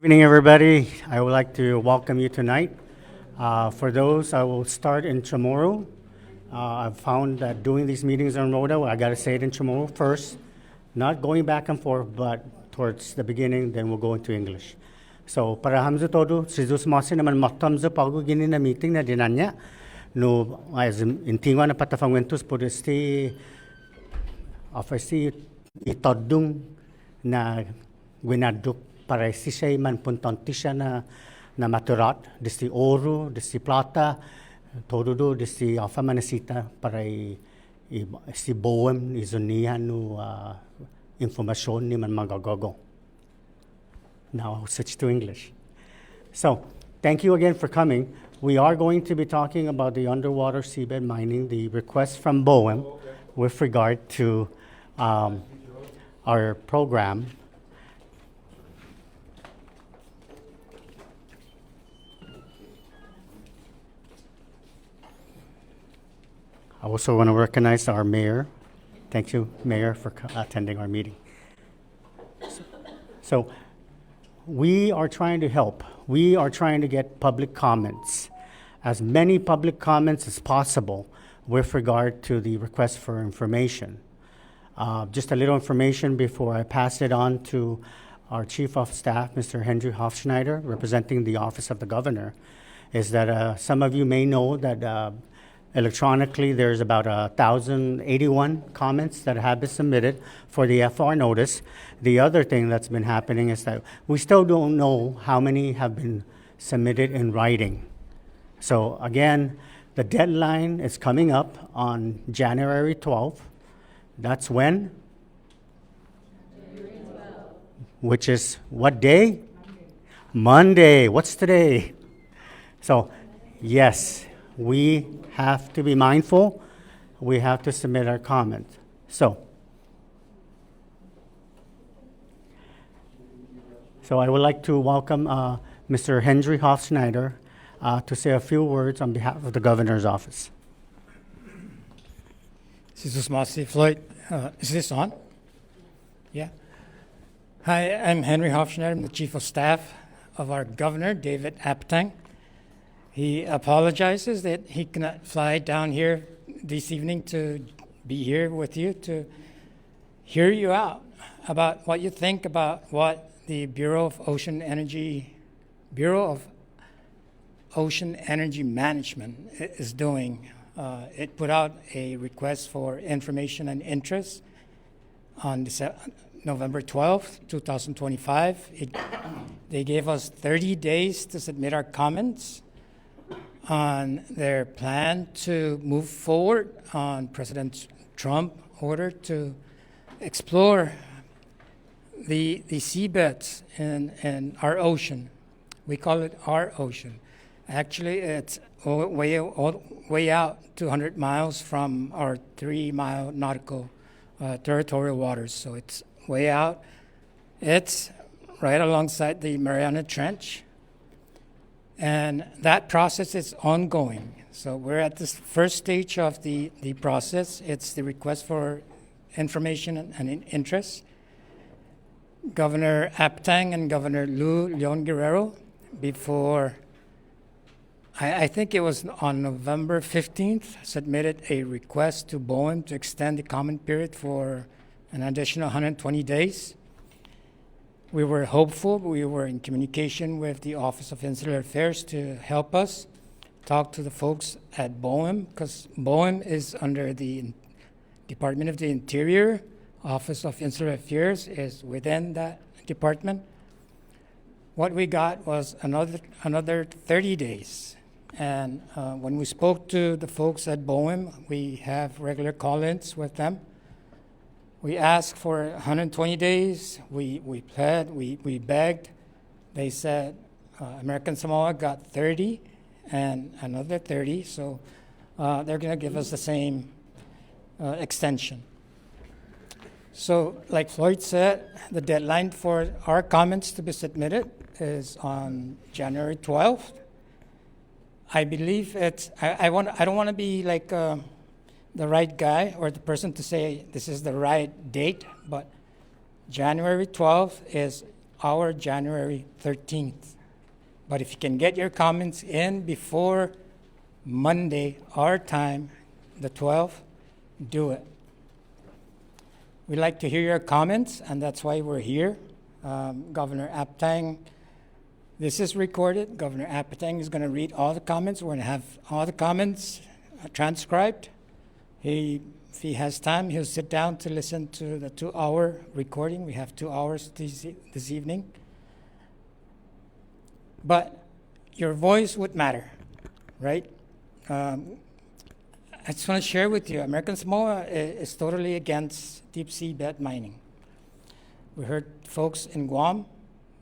Good evening, everybody. I would like to welcome you tonight. For those, I will start in Chamorro. I've found that doing these meetings on Rota, I got to say it in Chamorro first, not going back and forth, but towards the beginning, then we'll go into English. So, para hamzo todo, si Jesus masi naman matamzo pago gini na meeting na dinanya, no, as intingwa na patafangwentos po este, ofasi itodung na gwinaduk para siya man puntanti siya na maturat, desti oro, desti plata, todo do desti alfa manasita para si Boem izonihan no informasyon ni man magagogo. Now I'll switch to English. So, thank you again for coming. We are going to be talking about the underwater seabed mining, the request from Boem with regard to our program. I also want to recognize our mayor. Thank you, Mayor, for attending our meeting. So we are trying to help. We are trying to get public comments, as many public comments as possible with regard to the request for information. Just a little information before I pass it on to our Chief of Staff, Mr. Henry Hofschneider, representing the Office of the Governor, is that some of you may know that electronically, there's about 1,081 comments that have been submitted for the FR notice. The other thing that's been happening is that we still don't know how many have been submitted in writing. So again, the deadline is coming up on January 12th. That's when? January 12th. Which is what day? Monday. What's today? So, yes. We have to be mindful. We have to submit our comment. So I would like to welcome Mr. Henry Hofschneider to say a few words on behalf of the Governor's Office. Jesus Masi Floyd, is this on? Yeah. Hi, I'm Henry Hofschneider. I'm the Chief of Staff of our Governor, David Aptang. He apologizes that he cannot fly down here this evening to be here with you to hear you out about what you think about what the Bureau of Ocean Energy Management is doing. It put out a request for information and interest on November 12th, 2025. They gave us 30 days to submit our comments on their plan to move forward on President Trump's order to explore the seabeds in our ocean. We call it our ocean. Actually, it's way out 200 miles from our 3-mile nautical territorial waters. So it's way out. It's right alongside the Mariana Trench. And that process is ongoing. So we're at this first stage of the process. It's the request for information and interest. Governor Aptang and Governor Leon Guerrero, before, I think it was on November 15th, submitted a request to Boem to extend the comment period for an additional 120 days. We were hopeful. We were in communication with the Office of Insular Affairs to help us talk to the folks at Boem, because Boem is under the Department of the Interior. Office of Insular Affairs is within that department. What we got was another 30 days. And when we spoke to the folks at Boem, we have regular call-ins with them. We asked for 120 days. We pled, we begged. They said American Samoa got 30 and another 30, so they're going to give us the same extension. So, like Floyd said, the deadline for our comments to be submitted is on January 12th. I believe it's. I don't want to be like the right guy or the person to say this is the right date, but January 12th is our January 13th. But if you can get your comments in before Monday, our time, the 12th, do it. We'd like to hear your comments, and that's why we're here. Governor Aptang, this is recorded. Governor Aptang is going to read all the comments. We're going to have all the comments transcribed. If he has time, he'll sit down to listen to the 2-hour recording. We have 2 hours this evening. But your voice would matter, right? I just want to share with you, American Samoa is totally against deep seabed mining. We heard folks in Guam,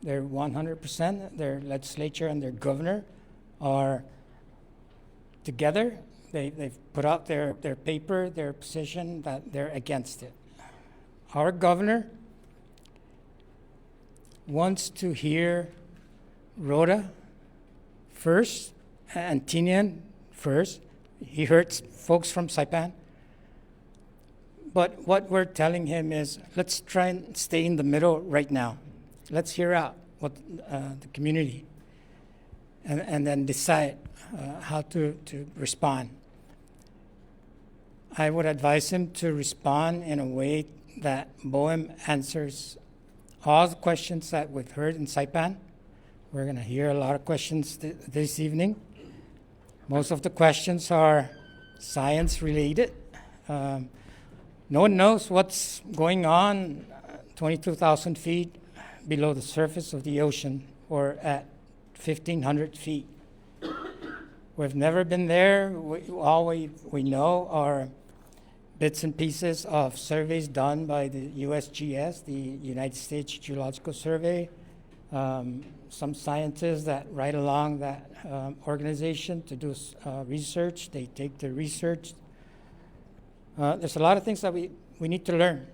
they're 100%, their legislature and their governor are together. They've put out their paper, their position that they're against it. Our governor wants to hear Rota first and Tinian first. He heard folks from Saipan. But what we're telling him is, let's try and stay in the middle right now. Let's hear out what the community, and then decide how to respond. I would advise him to respond in a way that Boem answers all the questions that we've heard in Saipan. We're going to hear a lot of questions this evening. Most of the questions are science-related. No one knows what's going on 22,000 feet below the surface of the ocean or at 1,500 feet. We've never been there. All we know are bits and pieces of surveys done by the USGS, the United States Geological Survey, some scientists that ride along that organization to do research. They take the research. There's a lot of things that we need to learn.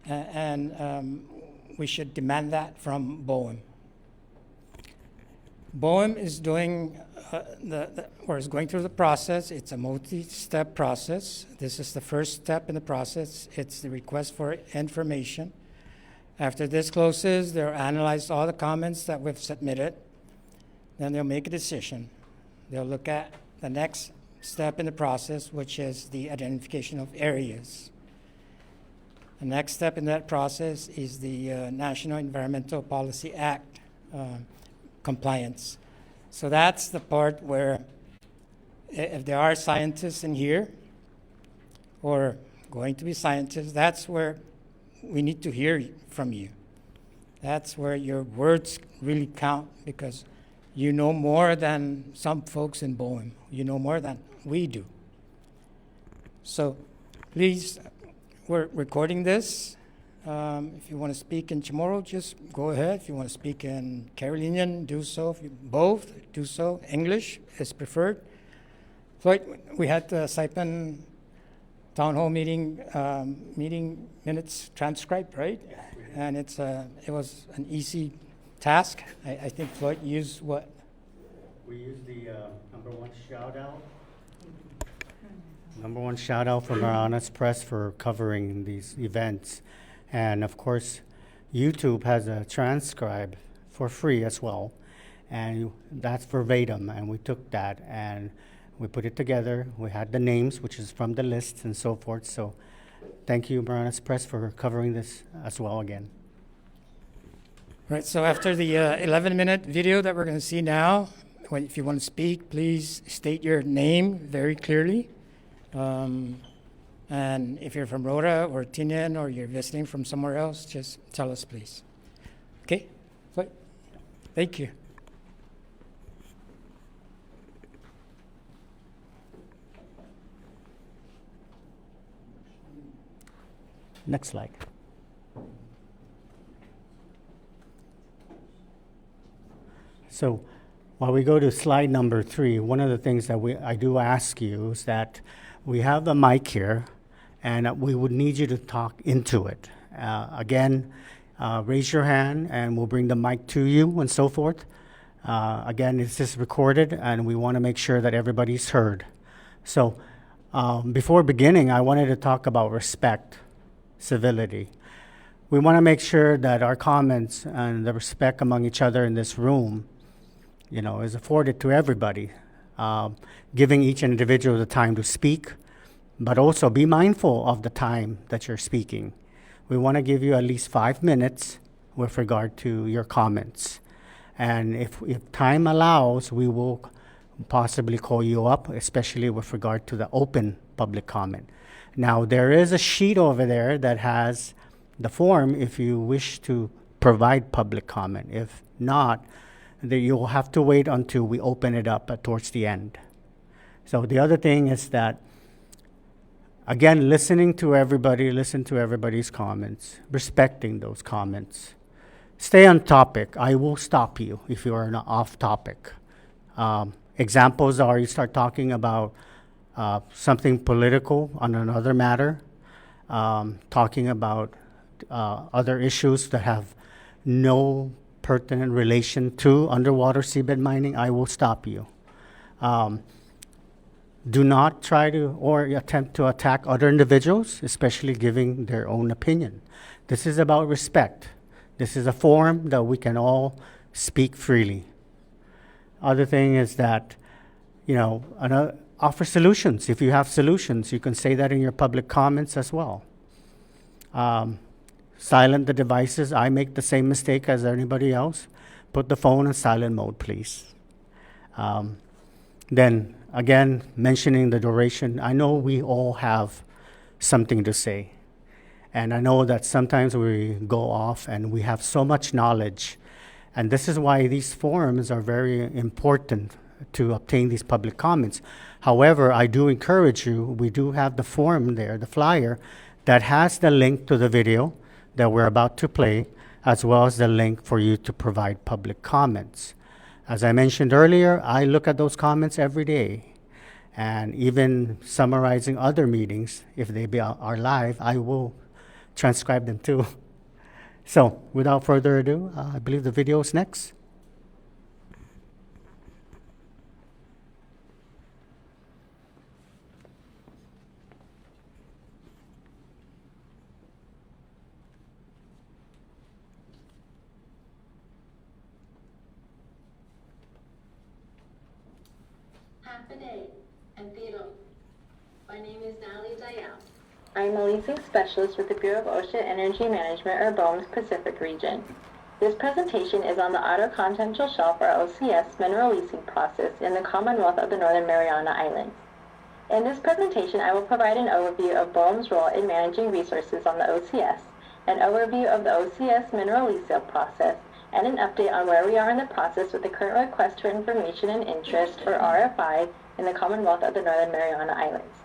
And we should demand that from Boem. Boem is doing or is going through the process. It's a multi-step process. This is the first step in the process. It's the request for information. After this closes, they'll analyze all the comments that we've submitted. Then they'll make a decision. They'll look at the next step in the process, which is the identification of areas. The next step in that process is the National Environmental Policy Act compliance. So that's the part where if there are scientists in here or going to be scientists, that's where we need to hear from you. That's where your words really count, because you know more than some folks in Boem. You know more than we do. So please, we're recording this. If you want to speak in Chamorro, just go ahead. If you want to speak in Carolinian, do so. If you both, do so. English is preferred. Floyd, we had the Saipan town hall meeting minutes transcribed, right? And it was an easy task. I think Floyd used what? We used the number one shout out. Number one shout out from our Honest Press for covering these events. And of course, YouTube has a transcribe for free as well. And that's verbatim. And we took that and we put it together. We had the names, which is from the list and so forth. So thank you, Honest Press, for covering this as well again. Right, so after the 11-minute video that we're going to see now, if you want to speak, please state your name very clearly. And if you're from Rota or Tinian or you're visiting from somewhere else, just tell us, please. Okay? Thank you. Next slide. So while we go to slide number 3, one of the things that I do ask you is that we have the mic here, and we would need you to talk into it. Again, raise your hand, and we'll bring the mic to you and so forth. Again, this is recorded, and we want to make sure that everybody's heard. So before beginning, I wanted to talk about respect, civility. we want to make sure that our comments and the respect among each other in this room, is afforded to everybody, giving each individual the time to speak, but also be mindful of the time that you're speaking. We want to give you at least 5 minutes with regard to your comments. And if time allows, we will possibly call you up, especially with regard to the open public comment. Now, there is a sheet over there that has the form if you wish to provide public comment. If not, then you'll have to wait until we open it up towards the end. So the other thing is that, again, listen to everybody's comments, respecting those comments. Stay on topic. I will stop you if you are off topic. Examples are you start talking about something political on another matter, talking about other issues that have no pertinent relation to underwater seabed mining, I will stop you. Do not try to or attempt to attack other individuals, especially giving their own opinion. This is about respect. This is a forum that we can all speak freely. Other thing is that, offer solutions. If you have solutions, you can say that in your public comments as well. Silent the devices. I make the same mistake as anybody else. Put the phone in silent mode, please. Then, again, mentioning the duration. I know we all have something to say. And I know that sometimes we go off and we have so much knowledge. And this is why these forums are very important to obtain these public comments. However, I do encourage you, we do have the form there, the flyer, that has the link to the video that we're about to play, as well as the link for you to provide public comments. As I mentioned earlier, I look at those comments every day. And even summarizing other meetings, if they are live, I will transcribe them too. So, without further ado, I believe the video is next. Half a day, Antiro. My name is Natalie Dayal. I'm a leasing specialist with the Bureau of Ocean Energy Management, or Boem's Pacific region. This presentation is on the Outer Continental Shelf, or OCS, mineral leasing process in the Commonwealth of the Northern Mariana Islands. In this presentation, I will provide an overview of Boem's role in managing resources on the OCS, an overview of the OCS mineral lease sale process, and an update on where we are in the process with the current Request for Information and Interest, or RFI, in the Commonwealth of the Northern Mariana Islands.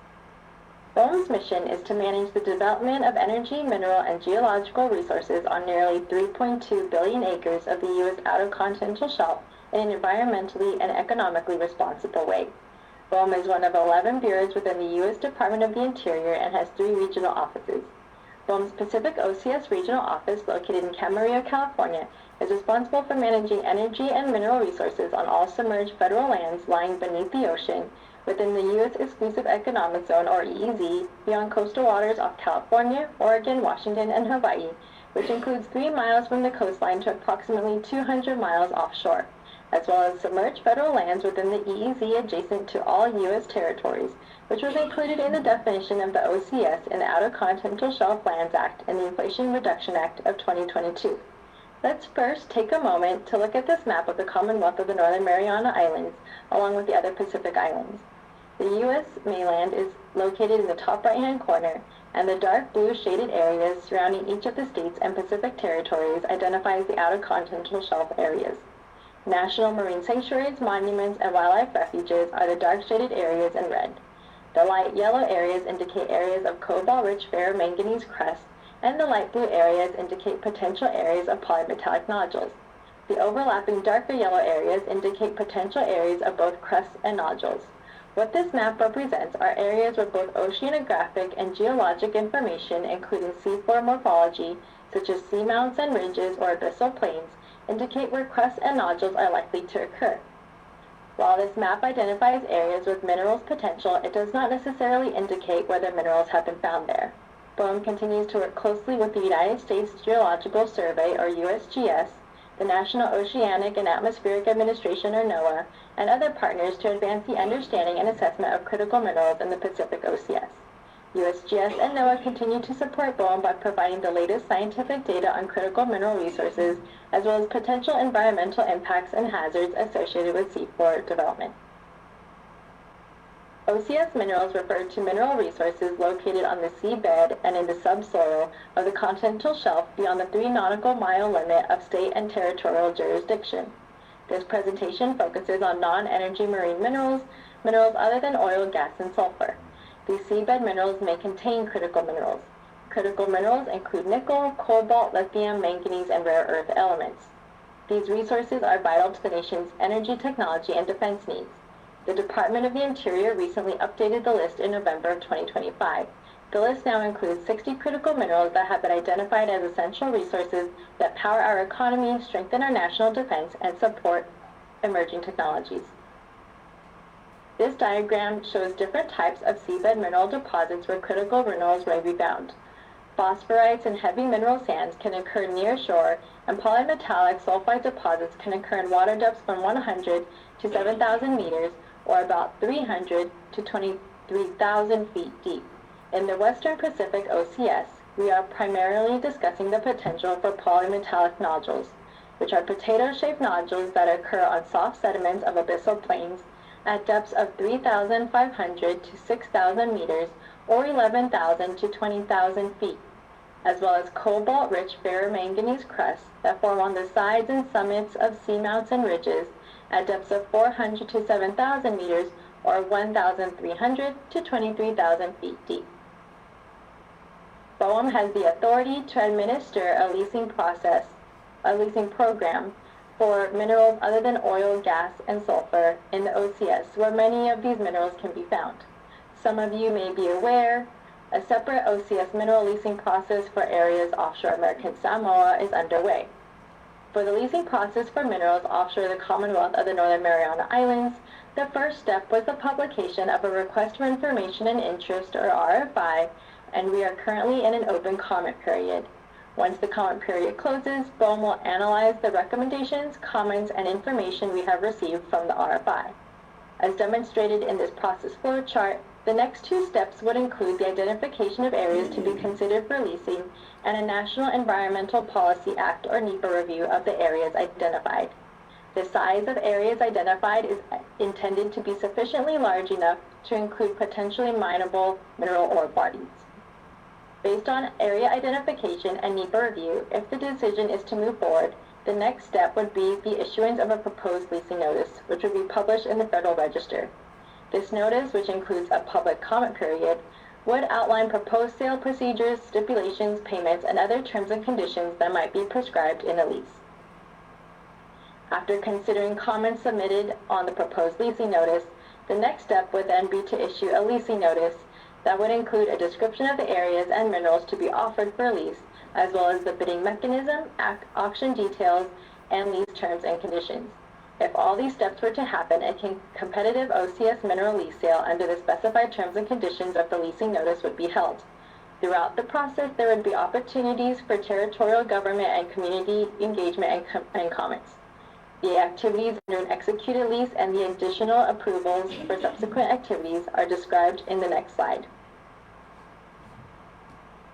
Boem's mission is to manage the development of energy, mineral, and geological resources on nearly 3.2 billion acres of the U.S. Outer Continental Shelf in an environmentally and economically responsible way. Boem is one of 11 bureaus within the U.S. Department of the Interior and has 3 regional offices. Boem's Pacific OCS Regional Office, located in Camarillo, California, is responsible for managing energy and mineral resources on all submerged federal lands lying beneath the ocean within the U.S. Exclusive Economic Zone, or EEZ, beyond coastal waters off California, Oregon, Washington, and Hawaii, which includes 3 miles from the coastline to approximately 200 miles offshore, as well as submerged federal lands within the EEZ adjacent to all U.S. territories, which was included in the definition of the OCS in the Outer Continental Shelf Lands Act and the Inflation Reduction Act of 2022. Let's first take a moment to look at this map of the Commonwealth of the Northern Mariana Islands, along with the other Pacific Islands. The U.S. mainland is located in the top right-hand corner, and the dark blue shaded areas surrounding each of the states and Pacific territories identifies the Outer Continental Shelf areas. National marine sanctuaries, monuments, and wildlife refuges are the dark shaded areas in red. The light yellow areas indicate areas of cobalt-rich ferromanganese crust, and the light blue areas indicate potential areas of polymetallic nodules. The overlapping darker yellow areas indicate potential areas of both crusts and nodules. What this map represents are areas where both oceanographic and geologic information, including seafloor morphology, such as seamounts and ridges or abyssal plains, indicate where crusts and nodules are likely to occur. While this map identifies areas with minerals potential, it does not necessarily indicate whether minerals have been found there. Boem continues to work closely with the United States Geological Survey, or USGS, the National Oceanic and Atmospheric Administration, or NOAA, and other partners to advance the understanding and assessment of critical minerals in the Pacific OCS. USGS and NOAA continue to support Boem by providing the latest scientific data on critical mineral resources, as well as potential environmental impacts and hazards associated with seafloor development. OCS minerals refer to mineral resources located on the seabed and in the subsoil of the continental shelf beyond the 3 nautical mile limit of state and territorial jurisdiction. This presentation focuses on non-energy marine minerals, minerals other than oil, gas, and sulfur. These seabed minerals may contain critical minerals. Critical minerals include nickel, cobalt, lithium, manganese, and rare earth elements. These resources are vital to the nation's energy, technology, and defense needs. The Department of the Interior recently updated the list in November of 2025. The list now includes 60 critical minerals that have been identified as essential resources that power our economy, strengthen our national defense, and support emerging technologies. This diagram shows different types of seabed mineral deposits where critical minerals may be found. Phosphorites and heavy mineral sands can occur near shore, and polymetallic sulfide deposits can occur in water depths from 100 to 7,000 meters, or about 300 to 23,000 feet deep. In the Western Pacific OCS, we are primarily discussing the potential for polymetallic nodules, which are potato-shaped nodules that occur on soft sediments of abyssal plains at depths of 3,500 to 6,000 meters, or 11,000 to 20,000 feet, as well as cobalt-rich ferromanganese crusts that form on the sides and summits of seamounts and ridges at depths of 400 to 7,000 meters, or 1,300 to 23,000 feet deep. Boem has the authority to administer a leasing program for minerals other than oil, gas, and sulfur in the OCS, where many of these minerals can be found. Some of you may be aware, a separate OCS mineral leasing process for areas offshore American Samoa is underway. For the leasing process for minerals offshore the Commonwealth of the Northern Mariana Islands, the first step was the publication of a Request for Information and Interest, or RFI, and we are currently in an open comment period. Once the comment period closes, Boem will analyze the recommendations, comments, and information we have received from the RFI. As demonstrated in this process flow chart, the next 2 steps would include the identification of areas to be considered for leasing and a National Environmental Policy Act, or NEPA, review of the areas identified. The size of areas identified is intended to be sufficiently large enough to include potentially mineable mineral ore bodies. Based on area identification and NEPA review, if the decision is to move forward, the next step would be the issuance of a proposed leasing notice, which would be published in the Federal Register. This notice, which includes a public comment period, would outline proposed sale procedures, stipulations, payments, and other terms and conditions that might be prescribed in a lease. After considering comments submitted on the proposed leasing notice, the next step would then be to issue a leasing notice that would include a description of the areas and minerals to be offered for lease, as well as the bidding mechanism, auction details, and lease terms and conditions. If all these steps were to happen, a competitive OCS mineral lease sale under the specified terms and conditions of the leasing notice would be held. Throughout the process, there would be opportunities for territorial government and community engagement and comments. The activities under an executed lease and the additional approvals for subsequent activities are described in the next slide.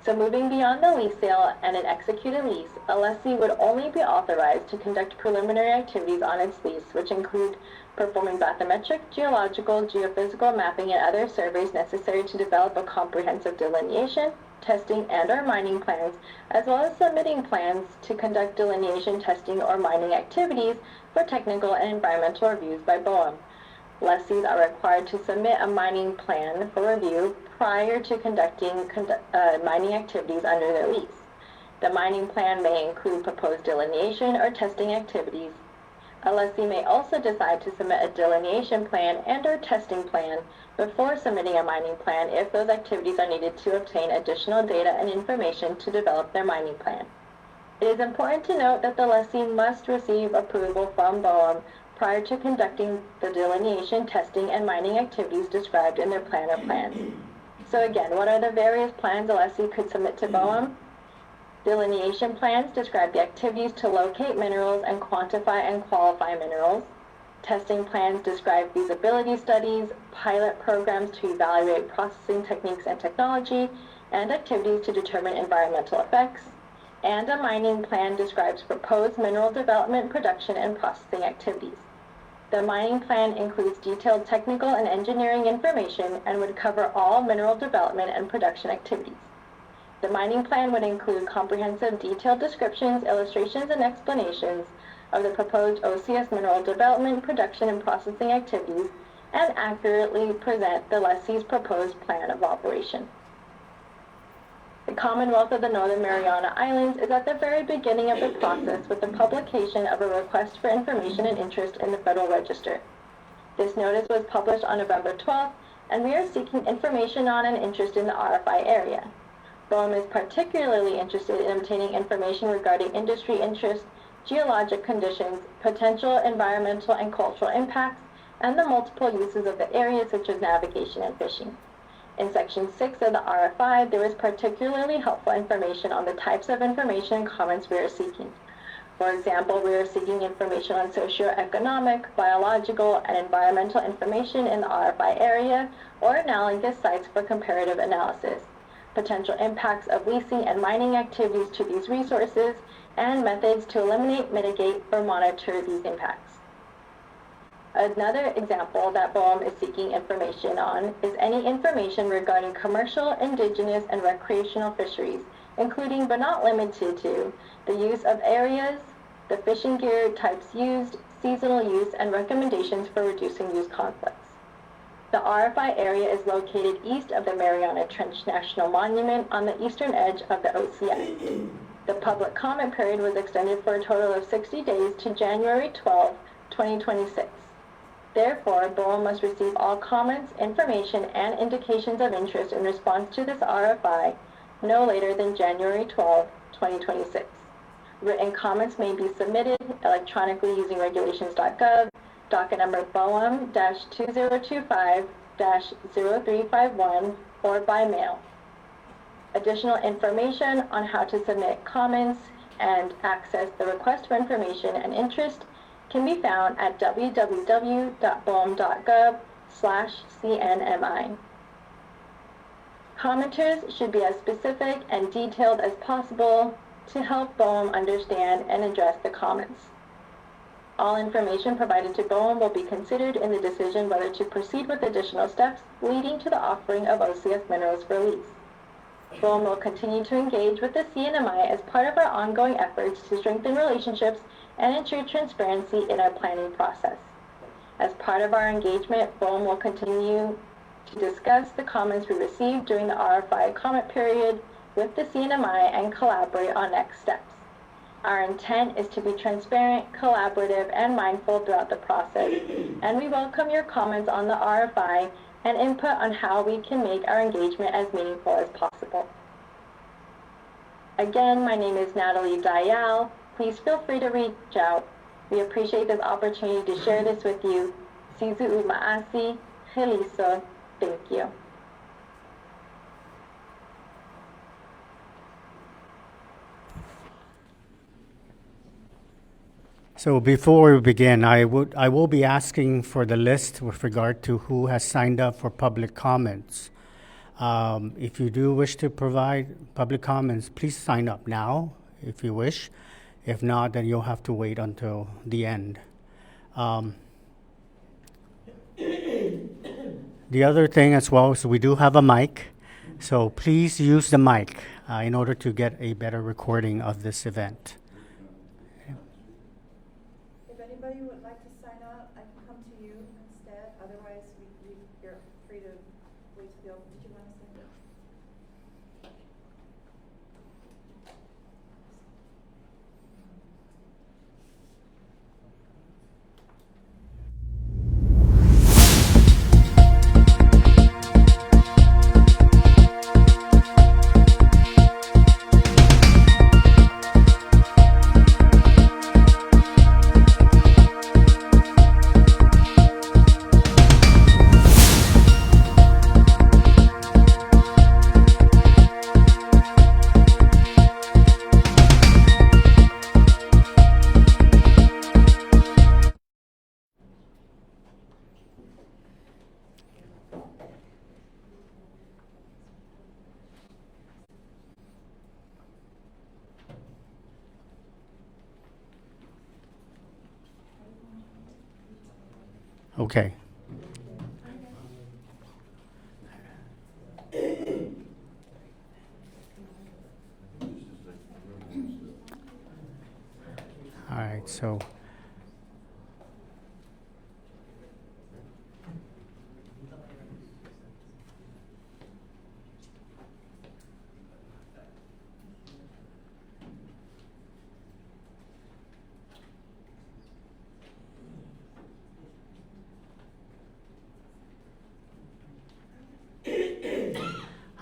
So moving beyond the lease sale and an executed lease, a lessee would only be authorized to conduct preliminary activities on its lease, which include performing bathymetric, geological, geophysical mapping, and other surveys necessary to develop a comprehensive delineation, testing, and/or mining plans, as well as submitting plans to conduct delineation, testing, or mining activities for technical and environmental reviews by Boem. Lessees are required to submit a mining plan for review prior to conducting mining activities under their lease. The mining plan may include proposed delineation or testing activities. A lessee may also decide to submit a delineation plan and/or testing plan before submitting a mining plan if those activities are needed to obtain additional data and information to develop their mining plan. It is important to note that the lessee must receive approval from Boem prior to conducting the delineation, testing, and mining activities described in their plan or plans. So again, what are the various plans a lessee could submit to Boem? Delineation plans describe the activities to locate minerals and quantify and qualify minerals. Testing plans describe feasibility studies, pilot programs to evaluate processing techniques and technology, and activities to determine environmental effects. And a mining plan describes proposed mineral development, production, and processing activities. The mining plan includes detailed technical and engineering information and would cover all mineral development and production activities. The mining plan would include comprehensive detailed descriptions, illustrations, and explanations of the proposed OCS mineral development, production, and processing activities, and accurately present the lessee's proposed plan of operation. The Commonwealth of the Northern Mariana Islands is at the very beginning of the process with the publication of a request for information and interest in the Federal Register. This notice was published on November 12th, and we are seeking information on and interest in the RFI area. Boem is particularly interested in obtaining information regarding industry interests, geologic conditions, potential environmental and cultural impacts, and the multiple uses of the area such as navigation and fishing. In Section 6 of the RFI, there is particularly helpful information on the types of information and comments we are seeking. For example, we are seeking information on socioeconomic, biological, and environmental information in the RFI area or analogous sites for comparative analysis, potential impacts of leasing and mining activities to these resources, and methods to eliminate, mitigate, or monitor these impacts. Another example that Boem is seeking information on is any information regarding commercial, indigenous, and recreational fisheries, including but not limited to the use of areas, the fishing gear types used, seasonal use, and recommendations for reducing use conflicts. The RFI area is located east of the Mariana Trench National Monument on the eastern edge of the OCS. The public comment period was extended for a total of 60 days to January 12, 2026. Therefore, Boem must receive all comments, information, and indications of interest in response to this RFI no later than January 12, 2026. Written comments may be submitted electronically using regulations.gov, docket number Boem-2025-0351, or by mail. Additional information on how to submit comments and access the request for information and interest can be found at www.boem.gov/CNMI. Commenters should be as specific and detailed as possible to help Boem understand and address the comments. All information provided to Boem will be considered in the decision whether to proceed with additional steps leading to the offering of OCS minerals for lease. Boem will continue to engage with the CNMI as part of our ongoing efforts to strengthen relationships and ensure transparency in our planning process. As part of our engagement, Boem will continue to discuss the comments we received during the RFI comment period with the CNMI and collaborate on next steps. Our intent is to be transparent, collaborative, and mindful throughout the process, and we welcome your comments on the RFI and input on how we can make our engagement as meaningful as possible. Again, my name is Natalie Dial. Please feel free to reach out. We appreciate this opportunity to share this with you. Sizu Umaasi, Heliso, thank you. So before we begin, I will be asking for the list with regard to who has signed up for public comments. If you do wish to provide public comments, please sign up now if you wish. If not, then you'll have to wait until the end. The other thing as well is we do have a mic, so please use the mic in order to get a better recording of this event. If anybody would like to sign up, I can come to you instead. Otherwise, you're free to wait to go. Did you want to say that? Okay. All right, so.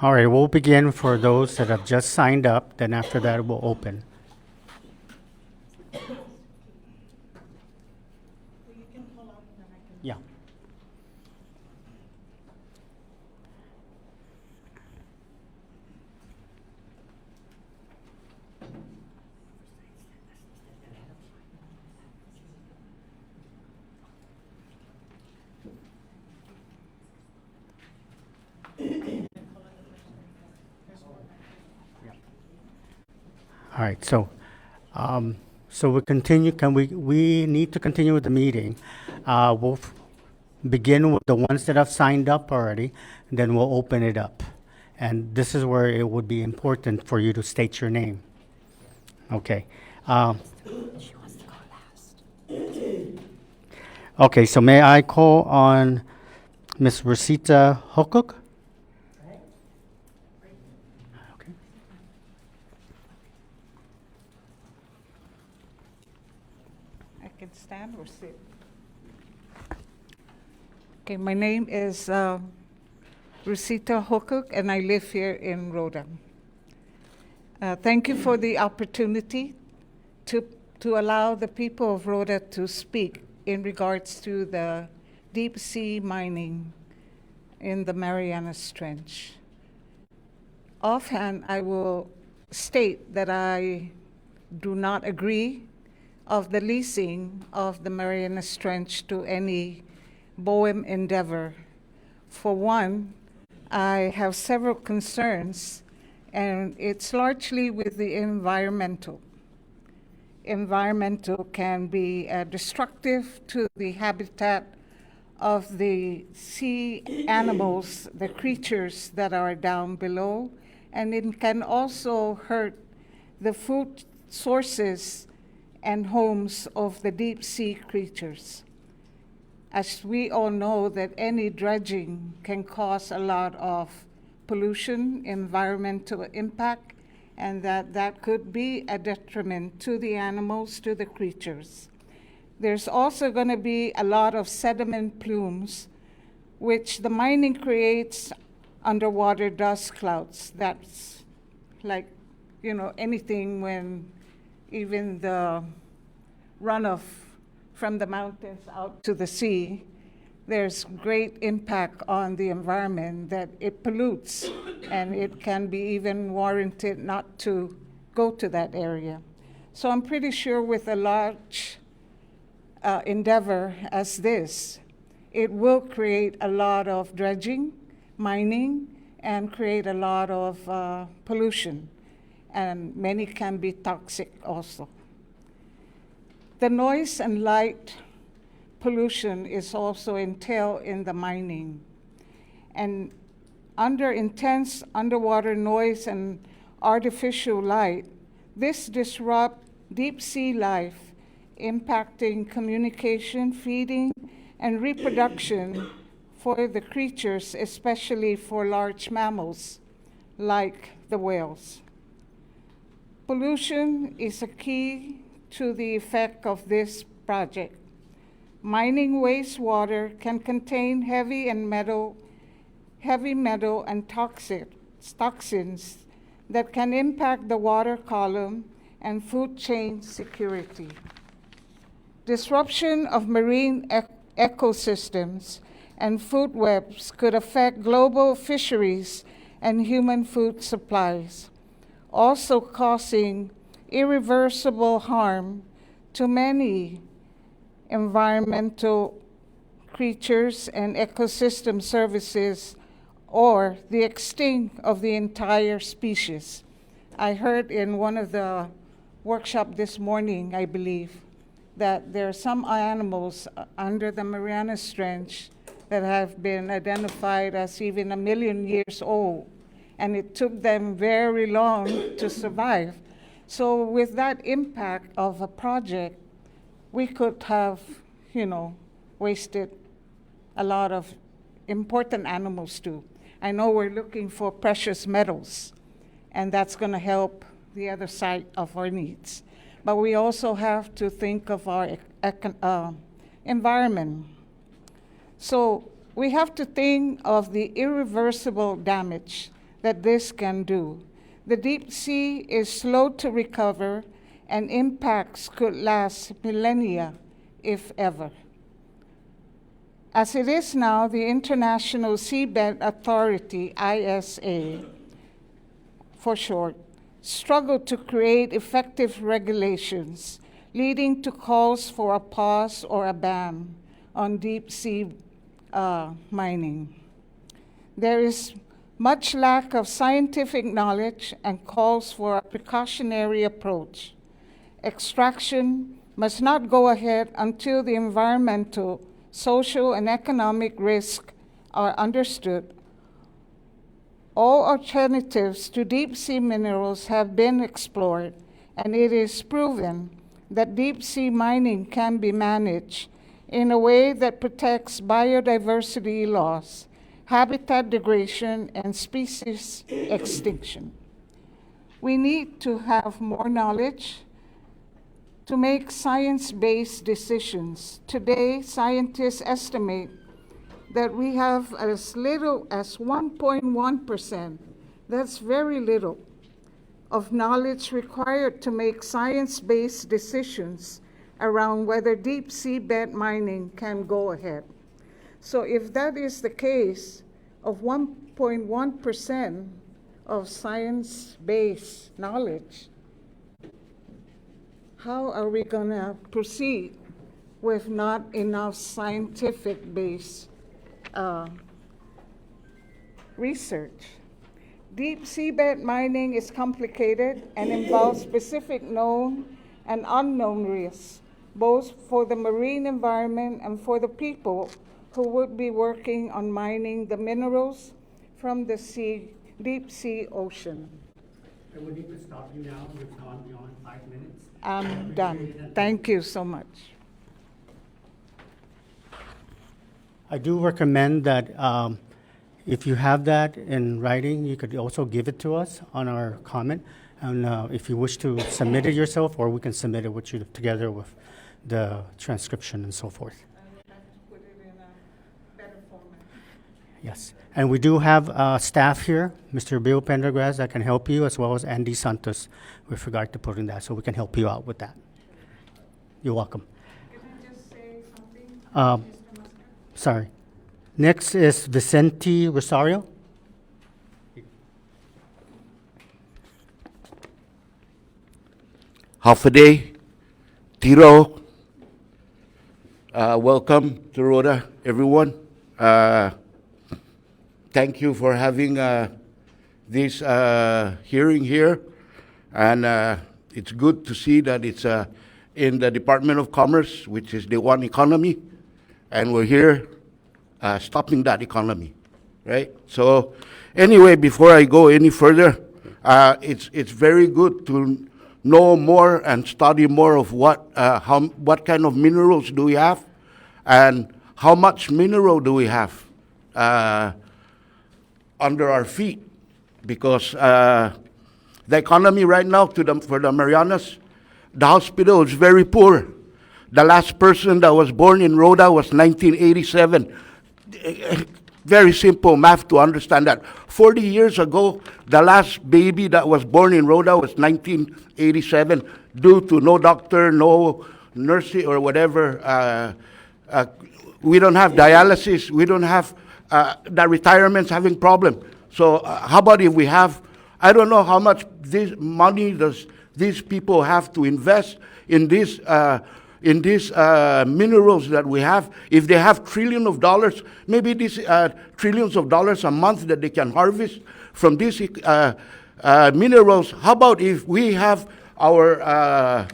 All right, we'll begin for those that have just signed up, then after that we'll open. Yeah. All right, so we continue, we need to continue with the meeting. We'll begin with the ones that have signed up already, and then we'll open it up. And this is where it would be important for you to state your name. Okay. She wants to go last. Okay, so may I call on Ms. Rosita Hokuk? Okay. I can stand or sit. Okay, my name is Rosita Hokuk, and I live here in Rota. Thank you for the opportunity to allow the people of Rota to speak in regards to the deep sea mining in the Marianas Trench. Offhand, I will state that I do not agree of the leasing of the Marianas Trench to any Boem endeavor. For one, I have several concerns, and it's largely with the environmental. Environmental can be destructive to the habitat of the sea animals, the creatures that are down below, and it can also hurt the food sources and homes of the deep sea creatures. As we all know that any dredging can cause a lot of pollution, environmental impact, and that could be a detriment to the animals, to the creatures. There's also going to be a lot of sediment plumes, which the mining creates underwater dust clouds. That's like, anything when even the runoff from the mountains out to the sea, there's great impact on the environment that it pollutes, and it can be even warranted not to go to that area. So I'm pretty sure with a large endeavor as this, it will create a lot of dredging, mining, and create a lot of pollution, and many can be toxic also. The noise and light pollution is also entailed in the mining. And under intense underwater noise and artificial light, this disrupts deep sea life, impacting communication, feeding, and reproduction for the creatures, especially for large mammals like the whales. Pollution is a key to the effect of this project. Mining wastewater can contain heavy metal and toxins that can impact the water column and food chain security. Disruption of marine ecosystems and food webs could affect global fisheries and human food supplies, also causing irreversible harm to many environmental creatures and ecosystem services, or the extinct of the entire species. I heard in one of the workshops this morning, I believe, that there are some animals under the Marianas Trench that have been identified as even 1 million years old, and it took them very long to survive. So with that impact of a project, we could have, wasted a lot of important animals too. I know we're looking for precious metals, and that's going to help the other side of our needs. But we also have to think of our environment. So we have to think of the irreversible damage that this can do. The deep sea is slow to recover, and impacts could last millennia, if ever. As it is now, the International Seabed Authority, ISA, for short, struggled to create effective regulations, leading to calls for a pause or a ban on deep sea mining. There is much lack of scientific knowledge and calls for a precautionary approach. Extraction must not go ahead until the environmental, social, and economic risks are understood. All alternatives to deep sea minerals have been explored, and it is proven that deep sea mining can be managed in a way that protects biodiversity loss, habitat degradation, and species extinction. We need to have more knowledge to make science-based decisions. Today, scientists estimate that we have as little as 1.1%, that's very little, of knowledge required to make science-based decisions around whether deep seabed mining can go ahead. So if that is the case, of 1.1% of science-based knowledge, how are we going to proceed with not enough scientific-based research? Deep seabed mining is complicated and involves specific known and unknown risks, both for the marine environment and for the people who would be working on mining the minerals from the deep sea ocean. And we need to stop you now. We've gone beyond 5 minutes. I'm done. Thank you so much. I do recommend that if you have that in writing, you could also give it to us on our comment. And if you wish to submit it yourself, or we can submit it with you together with the transcription and so forth. I would have to put it in a better format. Yes. And we do have staff here, Mr. Bill Pendergrass, that can help you, as well as Andy Santos with regard to putting that, so we can help you out with that. You're welcome. Can I just say something, Um, Mr. Muscat? Sorry. Next is Vicente Rosario. Half a day, Tiro. Welcome to Rota, everyone. Thank you for having this hearing here, and it's good to see that it's in the Department of Commerce, which is the one economy, and we're here stopping that economy, right? So anyway, before I go any further, it's very good to know more and study more of what kind of minerals do we have, and how much mineral do we have under our feet, because the economy right now for the Marianas, the hospital is very poor. The last person that was born in Rota was 1987. Very simple math to understand that. 40 years ago, the last baby that was born in Rota was 1987, due to no doctor, no nursing or whatever. We don't have dialysis. We don't have the retirement's having problem. So how about if we have, I don't know how much this money does these people have to invest in these minerals that we have. If they have trillions of dollars, maybe these trillions of dollars a month that they can harvest from these minerals. How about if we have our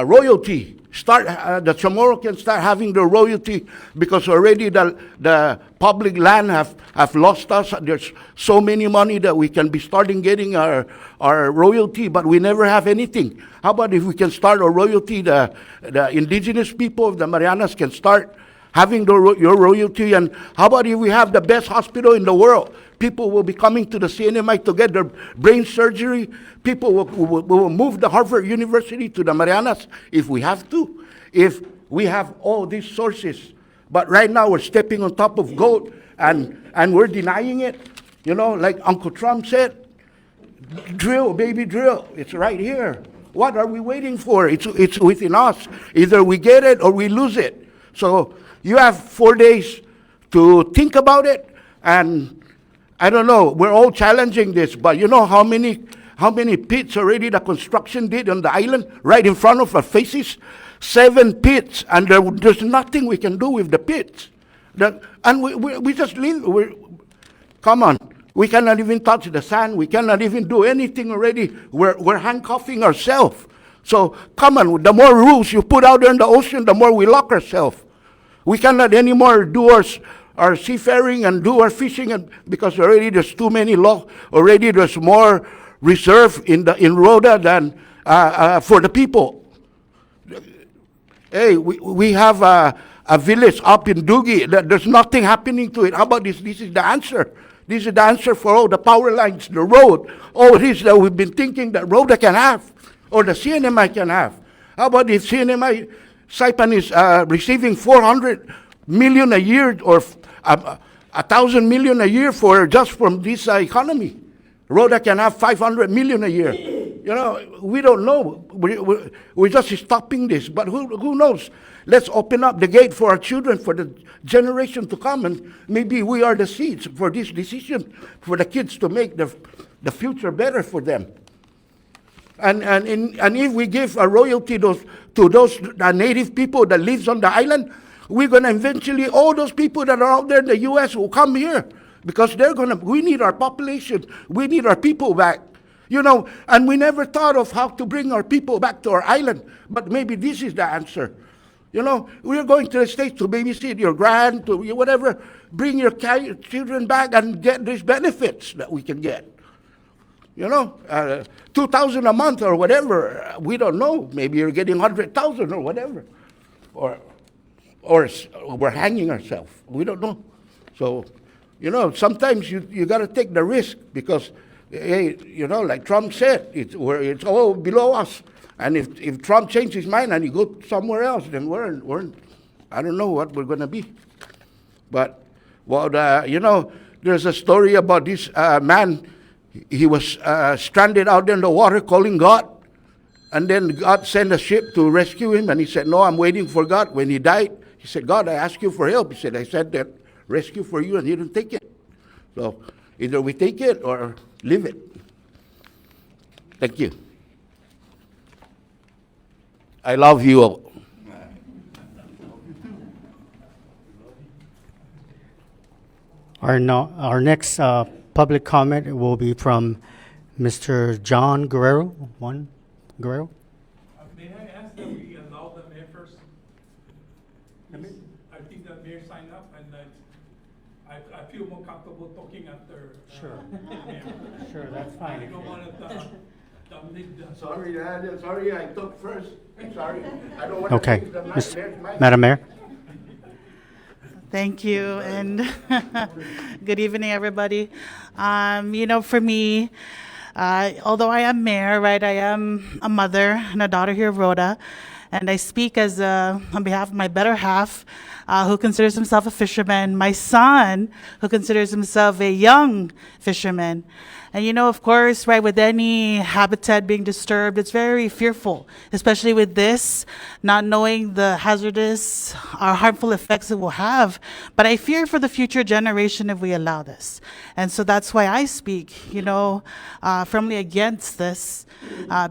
royalty start, the Chamorro can start having the royalty, because already the public land have lost us. There's so many money that we can be starting getting our royalty, but we never have anything. How about if we can start a royalty, the indigenous people of the Marianas can start having your royalty, and how about if we have the best hospital in the world? People will be coming to the CNMI to get their brain surgery. People will move the Harvard University to the Marianas if we have to, if we have all these sources. But right now we're stepping on top of gold, and we're denying it. You know, like Uncle Trump said, drill, baby, drill. It's right here. What are we waiting for? It's within us. Either we get it or we lose it. So you have 4 days to think about it, and I don't know, we're all challenging this, but you know how many pits already the construction did on the island, right in front of our faces? 7 pits, and there's nothing we can do with the pits. And we just leave. Come on, we cannot even touch the sand. We cannot even do anything already. We're handcuffing ourselves. So come on, the more rules you put out there in the ocean, the more we lock ourselves. We cannot anymore do our seafaring and do our fishing, and because already there's too many law. Already there's more reserve in Rota than for the people. Hey, we have a village up in Dugi. There's nothing happening to it. How about this? This is the answer. This is the answer for all the power lines, the road, all this that we've been thinking that Rota can have, or the CNMI can have. How about if CNMI Saipan is receiving 400 million a year, or 1,000 million a year just from this economy? Rota can have 500 million a year. You know, we don't know. We're just stopping this. But who knows? Let's open up the gate for our children, for the generation to come, and maybe we are the seeds for this decision, for the kids to make the future better for them. And if we give a royalty to those native people that lives on the island, we're going to eventually, all those people that are out there in the U.S. will come here, because we need our population. We need our people back. You know, and we never thought of how to bring our people back to our island, but maybe this is the answer. You know, we're going to the States to babysit your to whatever, bring your children back and get these benefits that we can get. You know, $2,000 a month or whatever, we don't know. Maybe you're getting 100,000 or whatever. Or we're hanging ourselves. We don't know. So, you know, sometimes you got to take the risk, because, hey, you know, like Trump said, it's all below us. And if Trump changes his mind and he goes somewhere else, then we're I don't know what we're going to be. But, well, you know, there's a story about this man. He was stranded out in the water calling God. And then God sent a ship to rescue him. And he said, no, I'm waiting for God. When he died, he said, God, I asked you for help. He said, I said that rescue for you, and you didn't take it. So either we take it or leave it. Thank you. I love you all. Our next public comment will be from Mr. John Guerrero. Guerrero? May I ask that we allow the mayor first? I think the mayor signed up, and I feel more comfortable talking after. Sure. the mayor. Sure, that's I fine. don't want to dominate the. Sorry, I took first. I'm sorry. I don't want Okay. to take Ms. Madam Mayor? Thank you, and good evening, everybody. You know, for me, although I am mayor, right, I am a mother and a daughter here of Rota, and I speak as on behalf of my better half, who considers himself a fisherman, my son, who considers himself a young fisherman. And you know, of course, right, with any habitat being disturbed, it's very fearful, especially with this, not knowing the hazardous or harmful effects it will have. But I fear for the future generation if we allow this. And so that's why I speak, you know, firmly against this,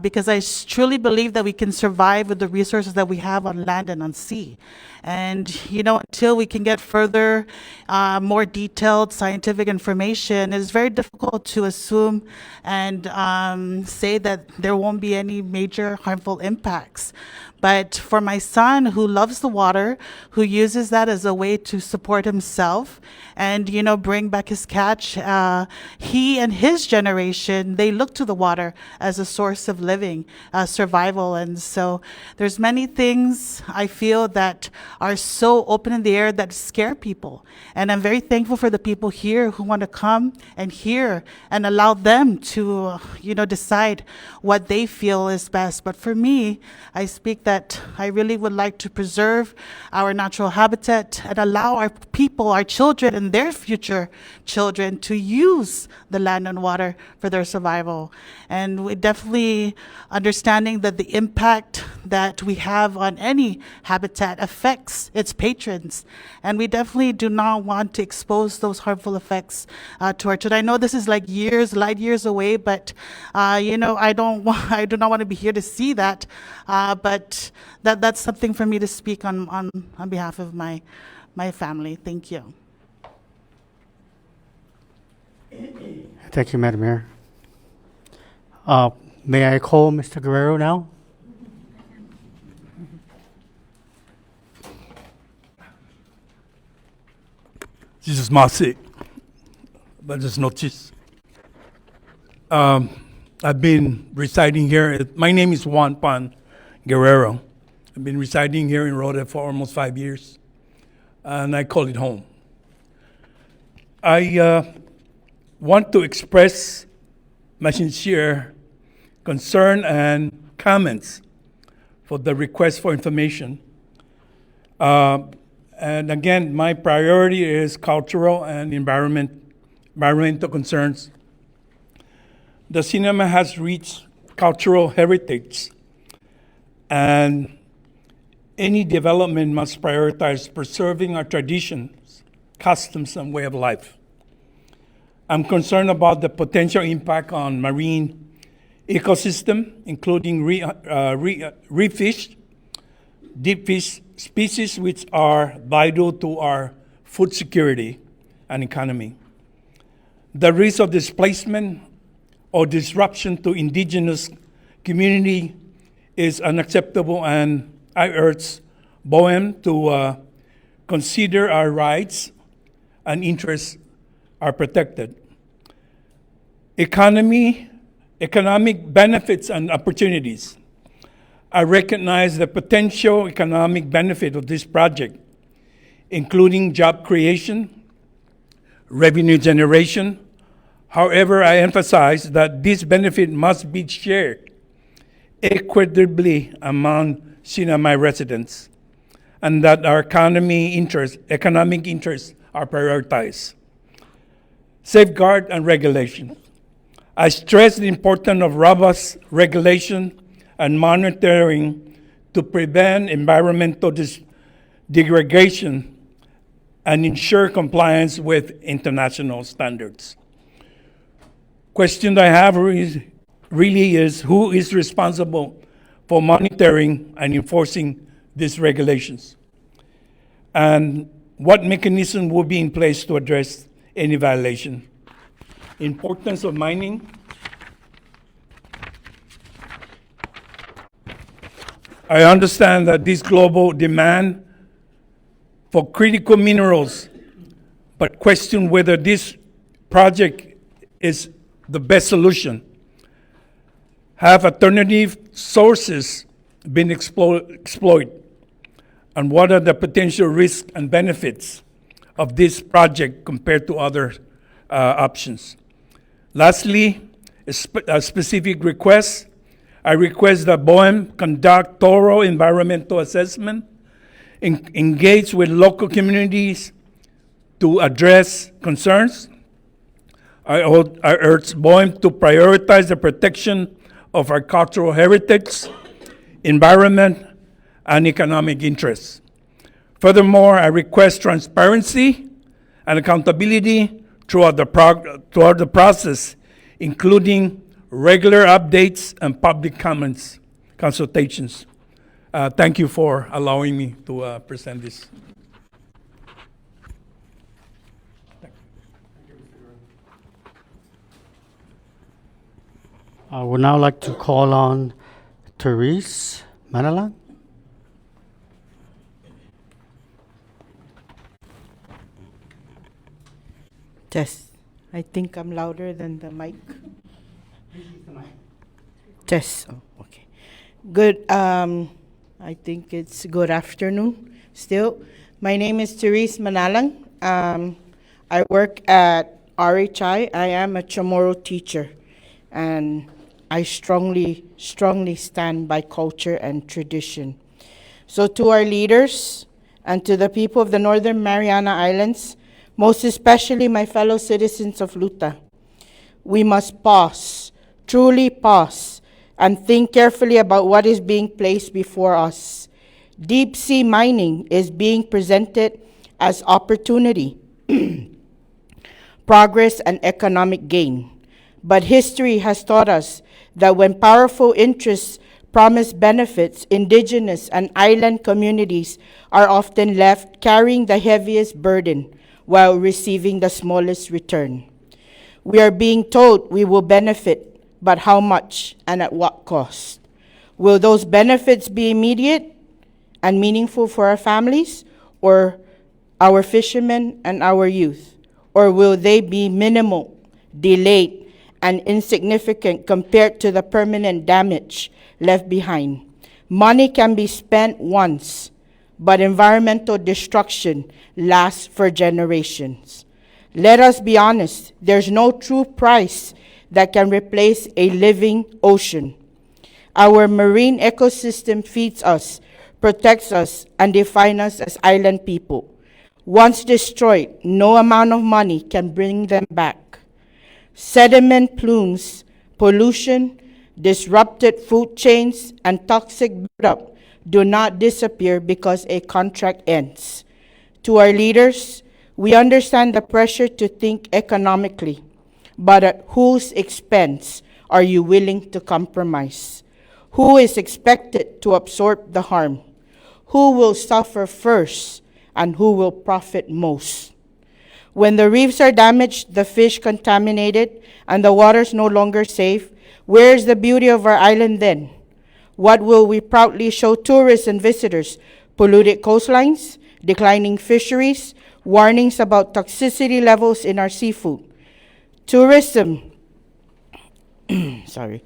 because I truly believe that we can survive with the resources that we have on land and on sea. And, you know, until we can get further, more detailed scientific information, it's very difficult to assume and say that there won't be any major harmful impacts. But for my son who loves the water, who uses that as a way to support himself and, bring back his catch, he and his generation, they look to the water as a source of living, survival. And so there's many things I feel that are so open in the air that scare people. And I'm very thankful for the people here who want to come and hear and allow them to, decide what they feel is best. But for me, I speak that I really would like to preserve our natural habitat and allow our people, our children, and their future children to use the land and water for their survival. And we definitely understanding that the impact that we have on any habitat affects its patrons. And we definitely do not want to expose those harmful effects to our children. I know this is like light years away, but I do not want to be here to see that. But that's something for me to speak on behalf of my family. Thank you. Thank you, Madam Mayor. May I call Mr. Guerrero now? This is Marcy, but there's notice. I've been residing here. My name is Juan Pan Guerrero. I've been residing here in Rota for almost 5 years, and I call it home. I want to express my sincere concern and comments for the request for information. And again, my priority is cultural and environmental concerns. The cinema has reached cultural heritage, and any development must prioritize preserving our traditions, customs, and way of life. I'm concerned about the potential impact on marine ecosystem, including reef fish, deep fish species which are vital to our food security and economy. The risk of displacement or disruption to indigenous community is unacceptable, and I urge Boem to consider our rights and interests are protected. Economic benefits and opportunities. I recognize the potential economic benefit of this project, including job creation, revenue generation. However, I emphasize that this benefit must be shared equitably among Sinamay residents, and that our economic interests are prioritized. Safeguard and regulation. I stress the importance of robust regulation and monitoring to prevent environmental degradation and ensure compliance with international standards. Question I have really is who is responsible for monitoring and enforcing these regulations? And what mechanism will be in place to address any violation? Importance of mining. I understand that this global demand for critical minerals, but question whether this project is the best solution. Have alternative sources been exploited? And what are the potential risks and benefits of this project compared to other options? Lastly, a specific request. I request that Boem conduct thorough environmental assessment, engage with local communities to address concerns. I urge Boem to prioritize the protection of our cultural heritage, environment, and economic interests. Furthermore, I request transparency and accountability throughout the process, including regular updates and public consultations. Thank you for allowing me to present this. I would now like to call on Therese Manalan. Test. I think I'm louder than the mic. Test. Oh, okay. Good. I think it's good afternoon still. My name is Therese Manalang. I work at RHI. I am a Chamorro teacher, and I strongly stand by culture and tradition. So to our leaders and to the people of the Northern Mariana Islands, most especially my fellow citizens of Luta, we must pause, truly pause, and think carefully about what is being placed before us. Deep sea mining is being presented as opportunity, progress, and economic gain. But history has taught us that when powerful interests promise benefits, indigenous and island communities are often left carrying the heaviest burden while receiving the smallest return. We are being told we will benefit, but how much and at what cost? Will those benefits be immediate and meaningful for our families or our fishermen and our youth? Or will they be minimal, delayed, and insignificant compared to the permanent damage left behind? Money can be spent once, but environmental destruction lasts for generations. Let us be honest, there's no true price that can replace a living ocean. Our marine ecosystem feeds us, protects us, and defines us as island people. Once destroyed, no amount of money can bring them back. Sediment plumes, pollution, disrupted food chains, and toxic buildup do not disappear because a contract ends. To our leaders, we understand the pressure to think economically, but at whose expense are you willing to compromise? Who is expected to absorb the harm? Who will suffer first and who will profit most? When the reefs are damaged, the fish contaminated, and the waters no longer safe, where is the beauty of our island then? What will we proudly show tourists and visitors? Polluted coastlines, declining fisheries, warnings about toxicity levels in our seafood. Tourism, sorry.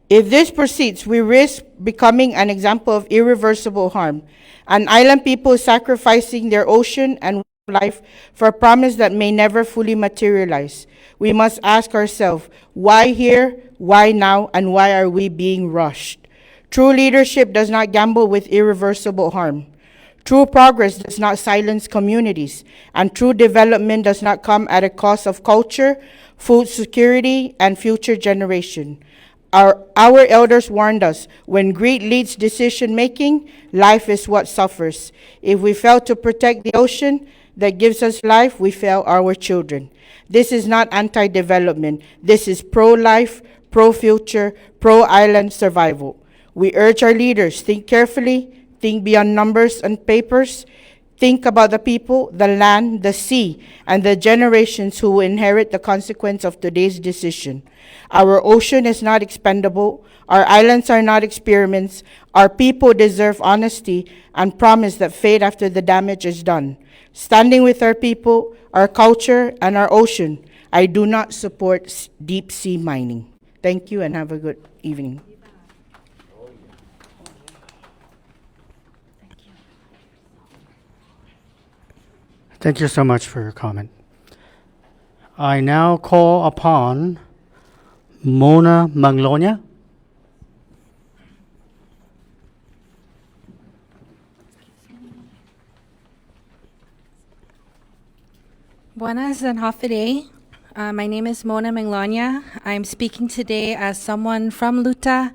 If this proceeds, we risk becoming an example of irreversible harm, an island people sacrificing their ocean and life for a promise that may never fully materialize. We must ask ourselves, why here, why now, and why are we being rushed? True leadership does not gamble with irreversible harm. True progress does not silence communities, and true development does not come at a cost of culture, food security, and future generation. Our elders warned us, when greed leads decision-making, life is what suffers. If we fail to protect the ocean that gives us life, we fail our children. This is not anti-development. This is pro-life, pro-future, pro-island survival. We urge our leaders, think carefully, think beyond numbers and papers, think about the people, the land, the sea, and the generations who will inherit the consequence of today's decision. Our ocean is not expendable. Our islands are not experiments. Our people deserve honesty and promise that fade after the damage is done. Standing with our people, our culture, and our ocean, I do not support deep sea mining. Thank you and have a good evening. Thank you so much for your comment. I now call upon Mona Mangloña. Buenas and Hafide. My name is Mona Mangloña. I'm speaking today as someone from Luta,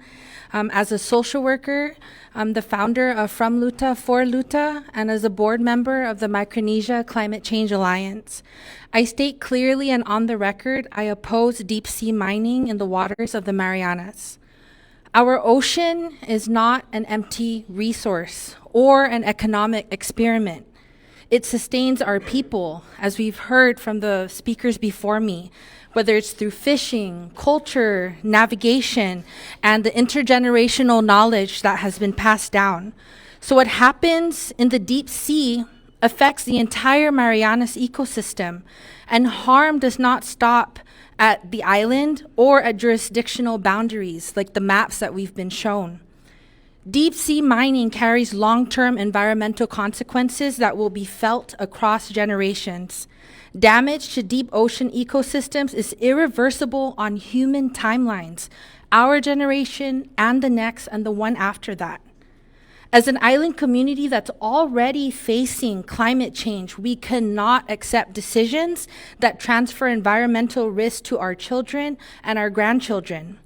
as a social worker. I'm the founder of From Luta for Luta, and as a board member of the Micronesia Climate Change Alliance. I state clearly and on the record, I oppose deep sea mining in the waters of the Marianas. Our ocean is not an empty resource or an economic experiment. It sustains our people, as we've heard from the speakers before me. whether it's through fishing, culture, navigation, and the intergenerational knowledge that has been passed down. So what happens in the deep sea affects the entire Marianas ecosystem, and harm does not stop at the island or at jurisdictional boundaries like the maps that we've been shown. Deep sea mining carries long-term environmental consequences that will be felt across generations. Damage to deep ocean ecosystems is irreversible on human timelines, our generation and the next and the one after that. As an island community that's already facing climate change, we cannot accept decisions that transfer environmental risk to our children and our grandchildren.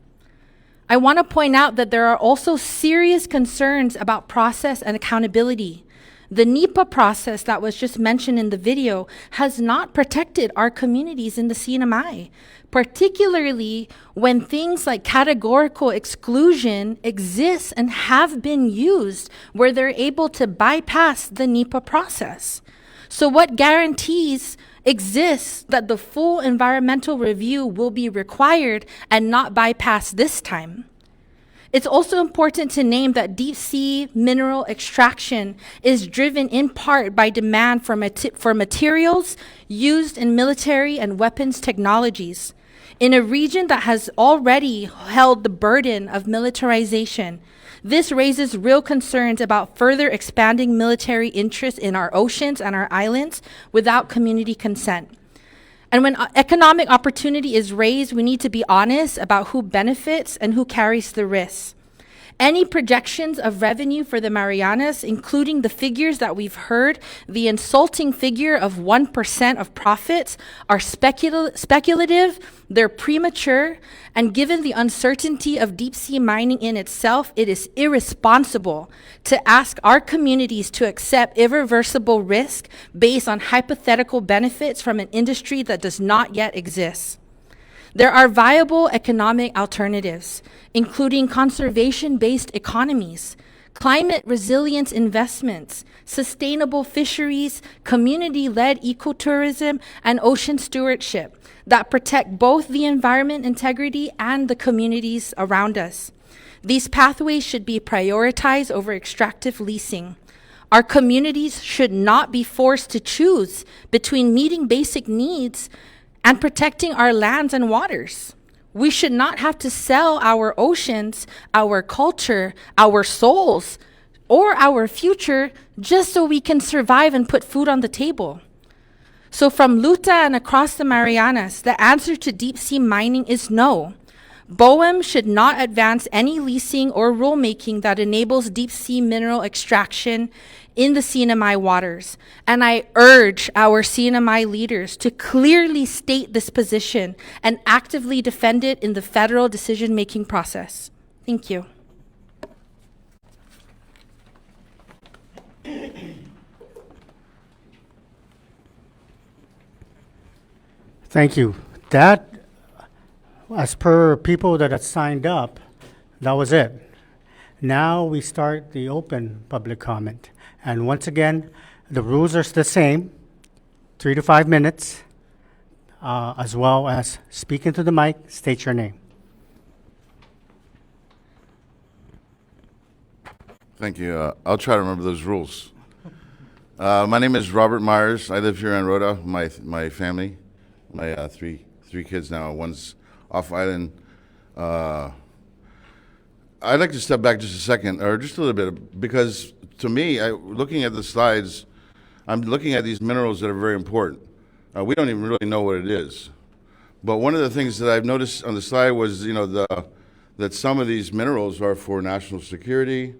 I want to point out that there are also serious concerns about process and accountability. The NEPA process that was just mentioned in the video has not protected our communities in the CNMI, particularly when things like categorical exclusion exist and have been used where they're able to bypass the NEPA process. So what guarantees exists that the full environmental review will be required and not bypassed this time? It's also important to name that deep sea mineral extraction is driven in part by demand for materials used in military and weapons technologies. In a region that has already held the burden of militarization, this raises real concerns about further expanding military interests in our oceans and our islands without community consent. And when economic opportunity is raised, we need to be honest about who benefits and who carries the risks. Any projections of revenue for the Marianas, including the figures that we've heard, the insulting figure of 1% of profits, are speculative, they're premature, and given the uncertainty of deep sea mining in itself, it is irresponsible to ask our communities to accept irreversible risk based on hypothetical benefits from an industry that does not yet exist. There are viable economic alternatives, including conservation-based economies, climate resilience investments, sustainable fisheries, community-led ecotourism, and ocean stewardship that protect both the environment integrity and the communities around us. These pathways should be prioritized over extractive leasing. Our communities should not be forced to choose between meeting basic needs and protecting our lands and waters. We should not have to sell our oceans, our culture, our souls, or our future just so we can survive and put food on the table. So from Luta and across the Marianas, the answer to deep sea mining is no. Boem should not advance any leasing or rulemaking that enables deep sea mineral extraction in the CNMI waters. And I urge our CNMI leaders to clearly state this position and actively defend it in the federal decision-making process. Thank you. Thank you. That, as per people that had signed up, that was it. Now we start the open public comment. And once again, the rules are the same, 3 to 5 minutes, as well as speak into the mic, state your name. Thank you. I'll try to remember those rules. My name is Robert Myers. I live here in Rota. My family, my three kids now. One's off island. I'd like to step back just a second, or just a little bit, because to me, looking at the slides, I'm looking at these minerals that are very important. We don't even really know what it is. But one of the things that I've noticed on the slide was, that some of these minerals are for national security,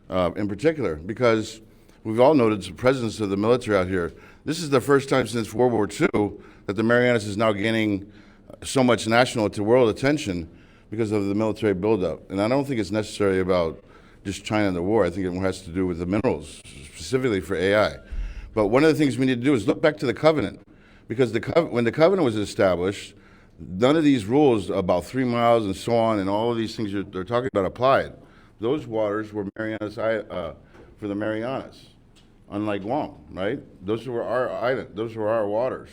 in particular, because we've all noticed the presence of the military out here. This is the first time since World War II that the Marianas is now gaining so much national to world attention because of the military buildup. And I don't think it's necessarily about just China and the war. I think it has to do with the minerals, specifically for AI. But one of the things we need to do is look back to the covenant, because when the covenant was established, none of these rules about 3 miles and so on and all of these things they're talking about applied. Those waters were Marianas for the Marianas, unlike Guam, right? Those were our island. Those were our waters.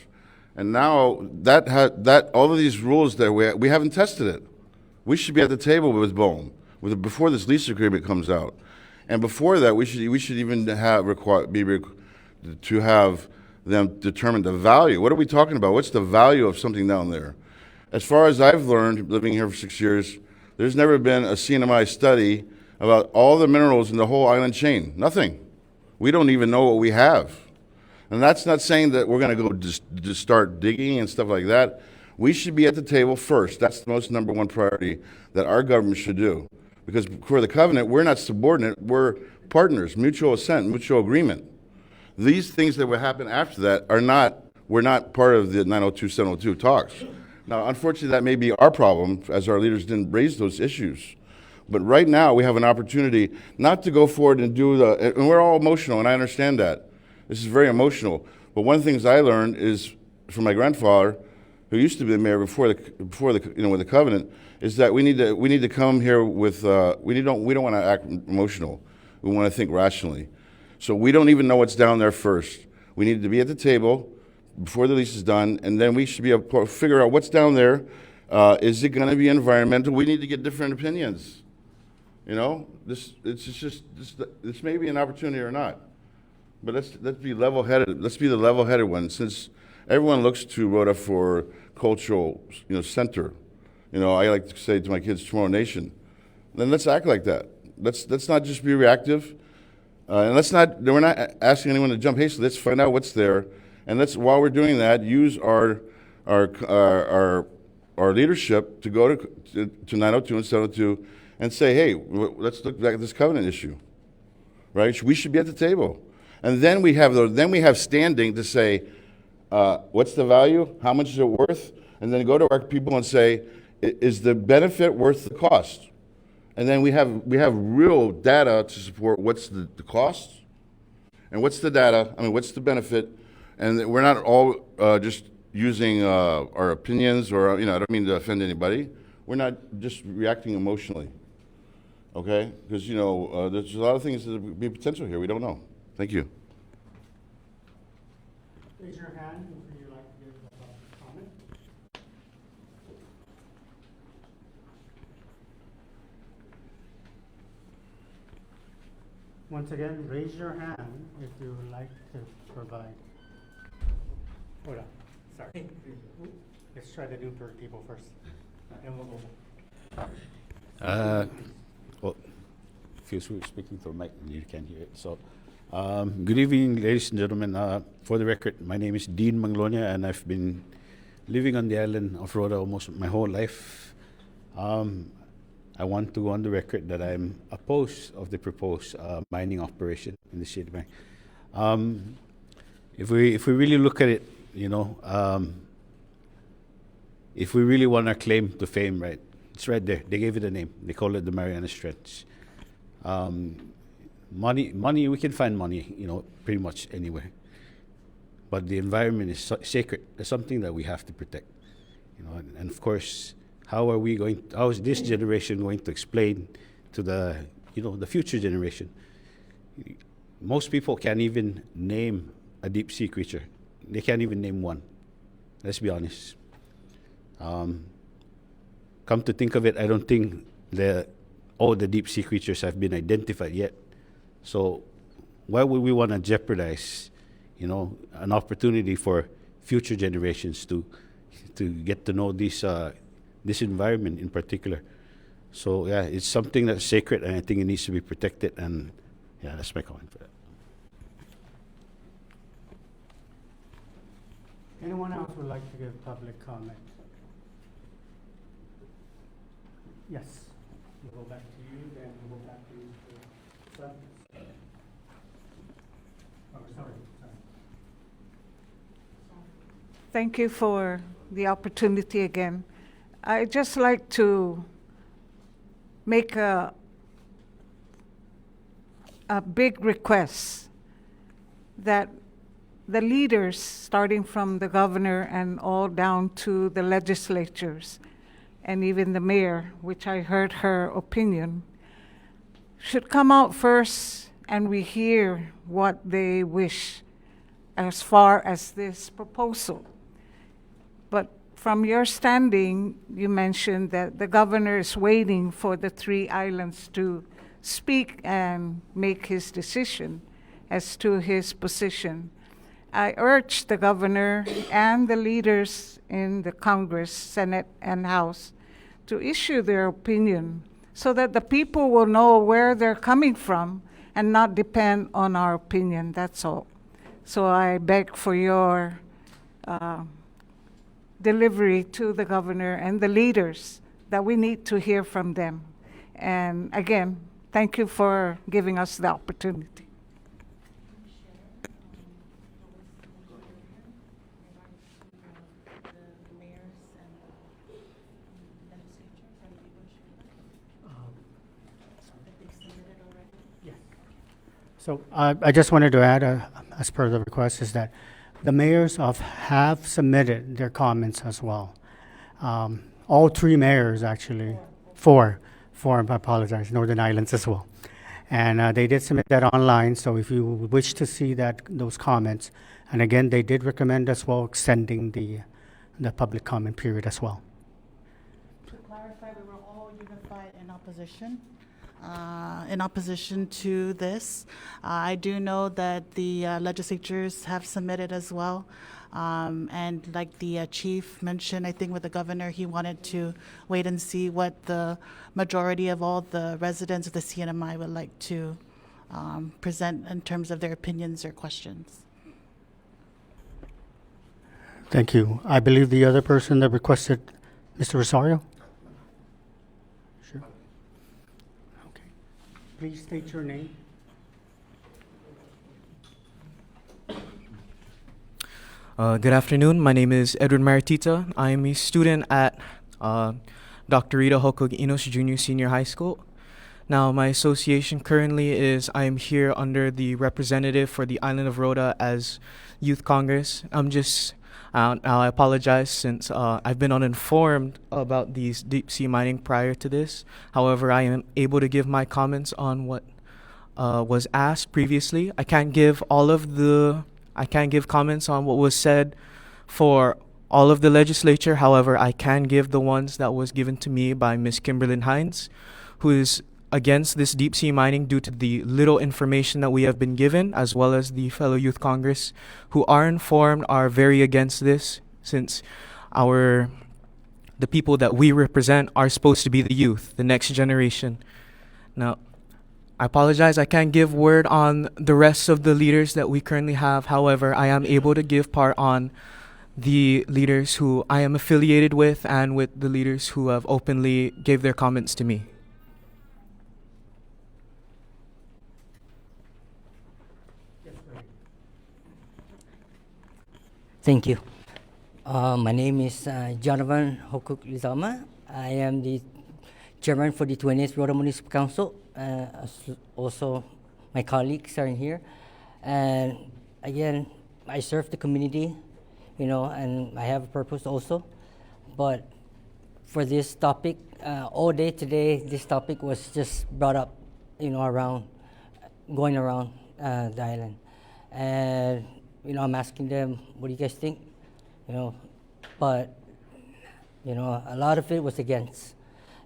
And now that all of these rules that we haven't tested it. We should be at the table with Boem before this lease agreement comes out, and before that, we should even have to have them determine the value. What are we talking about? What's the value of something down there? As far as I've learned, living here for 6 years, there's never been a CNMI study about all the minerals in the whole island chain. Nothing. We don't even know what we have. And that's not saying that we're going to go just start digging and stuff like that. We should be at the table first. That's the most number one priority that our government should do. Because for the covenant, we're not subordinate. We're partners, mutual assent, mutual agreement. These things that will happen after that we're not part of the 902, 702 talks. Now, unfortunately, that may be our problem, as our leaders didn't raise those issues. But right now, we have an opportunity not to go forward and and we're all emotional, and I understand that. This is very emotional. But one of the things I learned is from my grandfather, who used to be the mayor before the with the covenant, is that we need to come here with we don't want to act emotional. We want to think rationally. So we don't even know what's down there first. We need to be at the table before the lease is done, and then we should be able to figure out what's down there. Is it going to be environmental? We need to get different opinions. You know, this may be an opportunity or not. But let's be level-headed. Let's be the level-headed one, since everyone looks to Rota for cultural, center. I like to say to my kids, tomorrow nation. Then let's act like that. Let's not just be reactive, and we're not asking anyone to jump hastily. Let's find out what's there, and while we're doing that, use our leadership to go to 902 and 702 and say, hey, let's look back at this covenant issue, right? We should be at the table. And then we have standing to say, what's the value? How much is it worth? And then go to our people and say, is the benefit worth the cost? And then we have real data to support what's the cost and what's the data. I mean, what's the benefit? And we're not all just using our opinions, or I don't mean to offend anybody. We're not just reacting emotionally, okay? Because there's a lot of things that would be potential here. We don't know. Thank you. Raise your hand if you'd like to give a comment. Once again, raise your hand if you would like to provide. Hold on. Sorry. Let's try the new people first. Then we'll go. Well, feel free speaking to the mic and you can hear it. So, good evening, ladies and gentlemen. For the record, my name is Dean Mangloña, and I've been living on the island of Rota almost my whole life. I want to go on the record that I'm opposed of the proposed mining operation in the city bank. If we really look at it, if we really want our claim to fame, right, it's right there. They gave it a name. They call it the Marianas Trench. Money, we can find money, pretty much anywhere. But the environment is sacred. It's something that we have to protect, And of course, how is this generation going to explain to the future generation? Most people can't even name a deep sea creature. They can't even name one. Let's be honest. Come to think of it, I don't think all the deep sea creatures have been identified yet. So why would we want to jeopardize, an opportunity for future generations to get to know this environment in particular? So yeah, it's something that's sacred, and I think it needs to be protected. And yeah, that's my comment for that. Anyone else would like to give public comment? Yes. We'll go back to you, then we'll go back to you. Sorry. Thank you for the opportunity again. I'd just like to make a big request that the leaders, starting from the governor and all down to the legislatures, and even the mayor, which I heard her opinion, should come out first and we hear what they wish as far as this proposal. But from your standing, you mentioned that the governor is waiting for the 3 islands to speak and make his decision as to his position. I urge the governor and the leaders in the Congress, Senate, and House to issue their opinion so that the people will know where they're coming from and not depend on our opinion. That's all. So I beg for your delivery to the governor and the leaders that we need to hear from them. And again, thank you for giving us the opportunity. So I just wanted to add, as per the request, is that the mayors have submitted their comments as well. All 3 mayors, actually, four, I apologize, Northern Islands as well. And they did submit that online, so if you wish to see those comments, and again, they did recommend as well extending the public comment period as well. To clarify, we were all unified in opposition to this. I do know that the legislatures have submitted as well. And like the chief mentioned, I think with the governor, he wanted to wait and see what the majority of all the residents of the CNMI would like to present in terms of their opinions or questions. Thank you. I believe the other person that requested, Mr. Rosario? Sure. Okay. Please state your name. Good afternoon. My name is Edwin Maritita. I am a student at Dr. Rita Hokog Enos Junior Senior High School. Now, my association currently is I am here under the representative for the island of Rota as Youth Congress. Now I apologize since I've been uninformed about these deep sea mining prior to this. However, I am able to give my comments on what was asked previously. I can't give comments on what was said for all of the legislature. However, I can give the ones that was given to me by Ms. Kimberlyn Hines, who is against this deep sea mining due to the little information that we have been given, as well as the fellow Youth Congress who are informed are very against this, since the people that we represent are supposed to be the youth, the next generation. Now, I apologize, I can't give word on the rest of the leaders that we currently have. However, I am able to give part on the leaders who I am affiliated with and with the leaders who have openly gave their comments to me. Thank you. My name is Jonathan Hokuk Lizama. I am the chairman for the 20th Rota Municipal Council. Also, my colleagues are in here. And again, I serve the community, and I have a purpose also. But for this topic, all day today, this topic was just brought up, going around the island. And I'm asking them, what do you guys think? But a lot of it was against.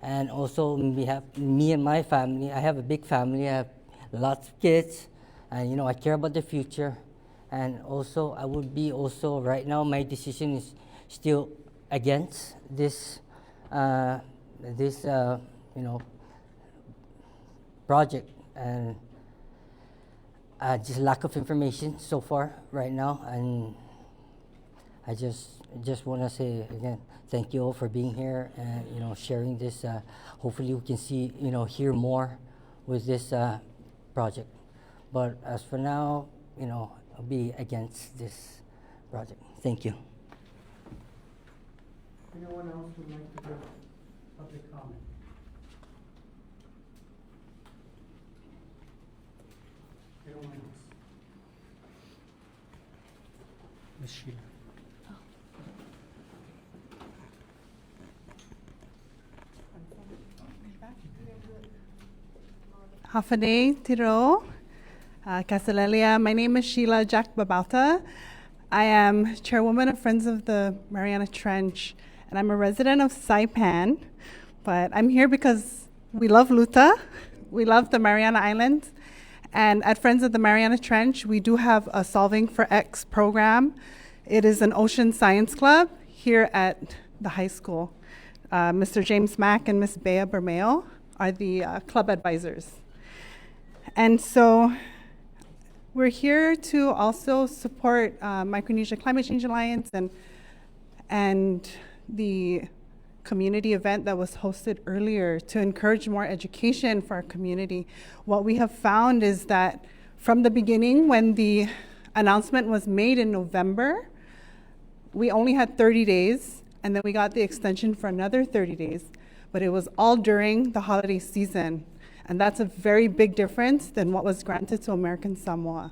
And also, we have me and my family. I have a big family. I have lots of kids, and I care about the future. And also, I would be also right now. My decision is still against this project, and just lack of information so far right now. And I just want to say again, thank you all for being here and sharing this. Hopefully, we can see hear more with this project. But as for now, I'll be against this project. Thank you. Anyone else would like to give public comment? Anyone else? Ms. Sheila. Hafane Tiro, Casalelia. My name is Sheila Jack Babata. I am chairwoman of Friends of the Mariana Trench, and I'm a resident of Saipan, but I'm here because we love Luta, we love the Mariana Islands, and at Friends of the Mariana Trench, we do have a Solving for X program. It is an ocean science club here at the high school. Mr. James Mack and Ms. Bea Bermeo are the club advisors. And so we're here to also support Micronesia Climate Change Alliance and the community event that was hosted earlier to encourage more education for our community. What we have found is that from the beginning, when the announcement was made in November, we only had 30 days, and then we got the extension for another 30 days, but it was all during the holiday season. And that's a very big difference than what was granted to American Samoa.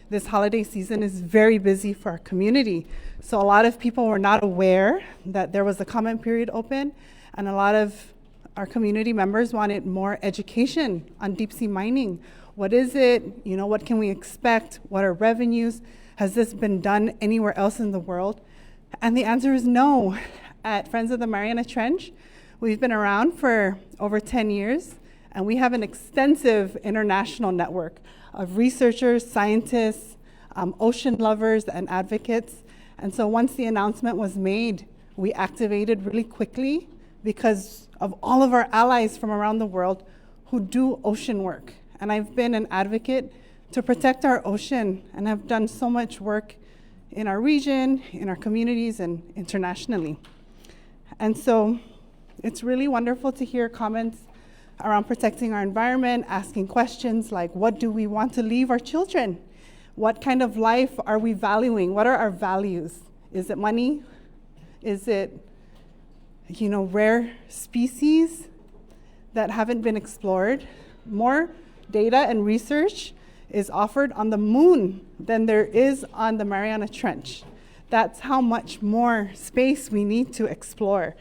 This holiday season is very busy for our community. So a lot of people were not aware that there was a comment period open, and a lot of our community members wanted more education on deep sea mining. What is it? You know, what can we expect? What are revenues? Has this been done anywhere else in the world? And the answer is no. At Friends of the Mariana Trench, we've been around for over 10 years. And we have an extensive international network of researchers, scientists, ocean lovers, and advocates. And so once the announcement was made, we activated really quickly because of all of our allies from around the world who do ocean work. And I've been an advocate to protect our ocean, and have done so much work in our region, in our communities, and internationally. And so it's really wonderful to hear comments around protecting our environment, asking questions like, what do we want to leave our children? What kind of life are we valuing? What are our values? Is it money? Is it, rare species that haven't been explored? More data and research is offered on the moon than there is on the Mariana Trench. That's how much more space we need to explore.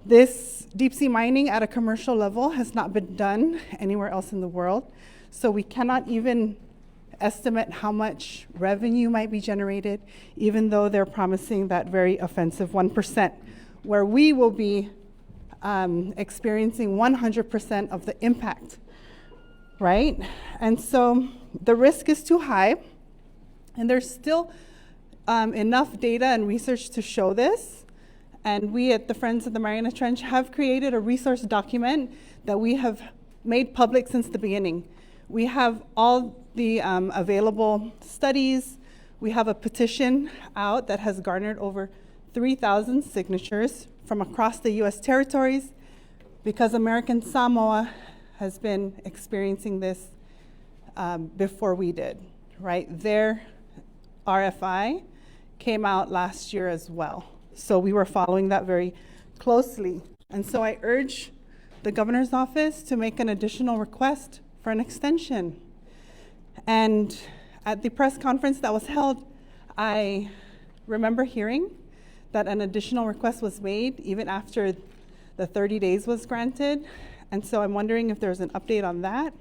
This deep sea mining at a commercial level has not been done anywhere else in the world, so we cannot even estimate how much revenue might be generated, even though they're promising that very offensive 1%, where we will be experiencing 100% of the impact, right? And so the risk is too high, and there's still enough data and research to show this. And we at the Friends of the Mariana Trench have created a resource document that we have made public since the beginning. We have all the available studies. We have a petition out that has garnered over 3,000 signatures from across the US territories, because American Samoa has been experiencing this before we did, right? Their RFI came out last year as well. So we were following that very closely. And so I urge the governor's office to make an additional request for an extension. And at the press conference that was held, I remember hearing that an additional request was made even after the 30 days was granted. And so I'm wondering if there's an update on that.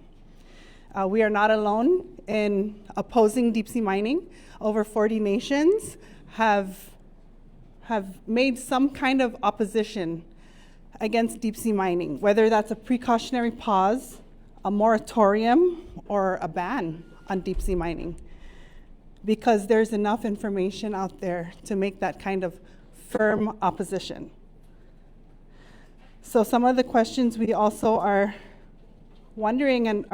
We are not alone in opposing deep sea mining. Over 40 nations have made some kind of opposition against deep sea mining, whether that's a precautionary pause, a moratorium, or a ban on deep sea mining, because there's enough information out there to make that kind of firm opposition. So some of the questions we also are wondering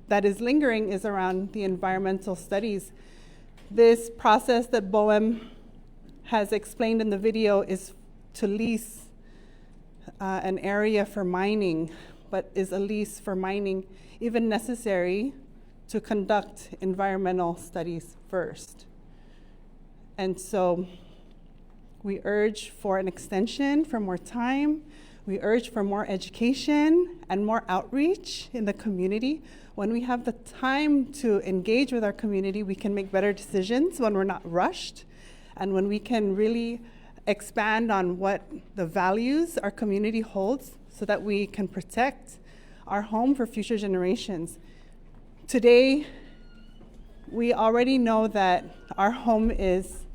that is lingering is around the environmental studies. This process that Boem has explained in the video is to lease an area for mining, but is a lease for mining even necessary to conduct environmental studies first? And so we urge for an extension, for more time. We urge for more education and more outreach in the community. When we have the time to engage with our community, we can make better decisions when we're not rushed, and when we can really expand on what the values our community holds so that we can protect our home for future generations. Today, we already know that our home is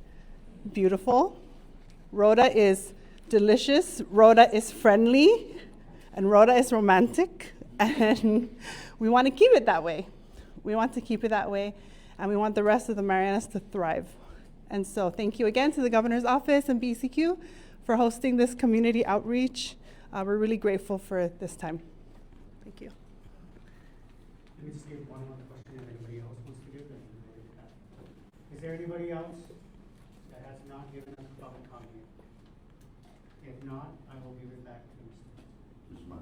beautiful. Rota is delicious. Rota is friendly. And Rota is romantic. And we want to keep it that way. We want to keep it that way. And we want the rest of the Marianas to thrive. And so thank you again to the Governor's Office and BCQ for hosting this community outreach. We're really grateful for this time. Thank you. Let me just give one more question if anybody else wants to give it. Is there anybody else that has not given us public comment? If not, I will give it back to Mr. Myers.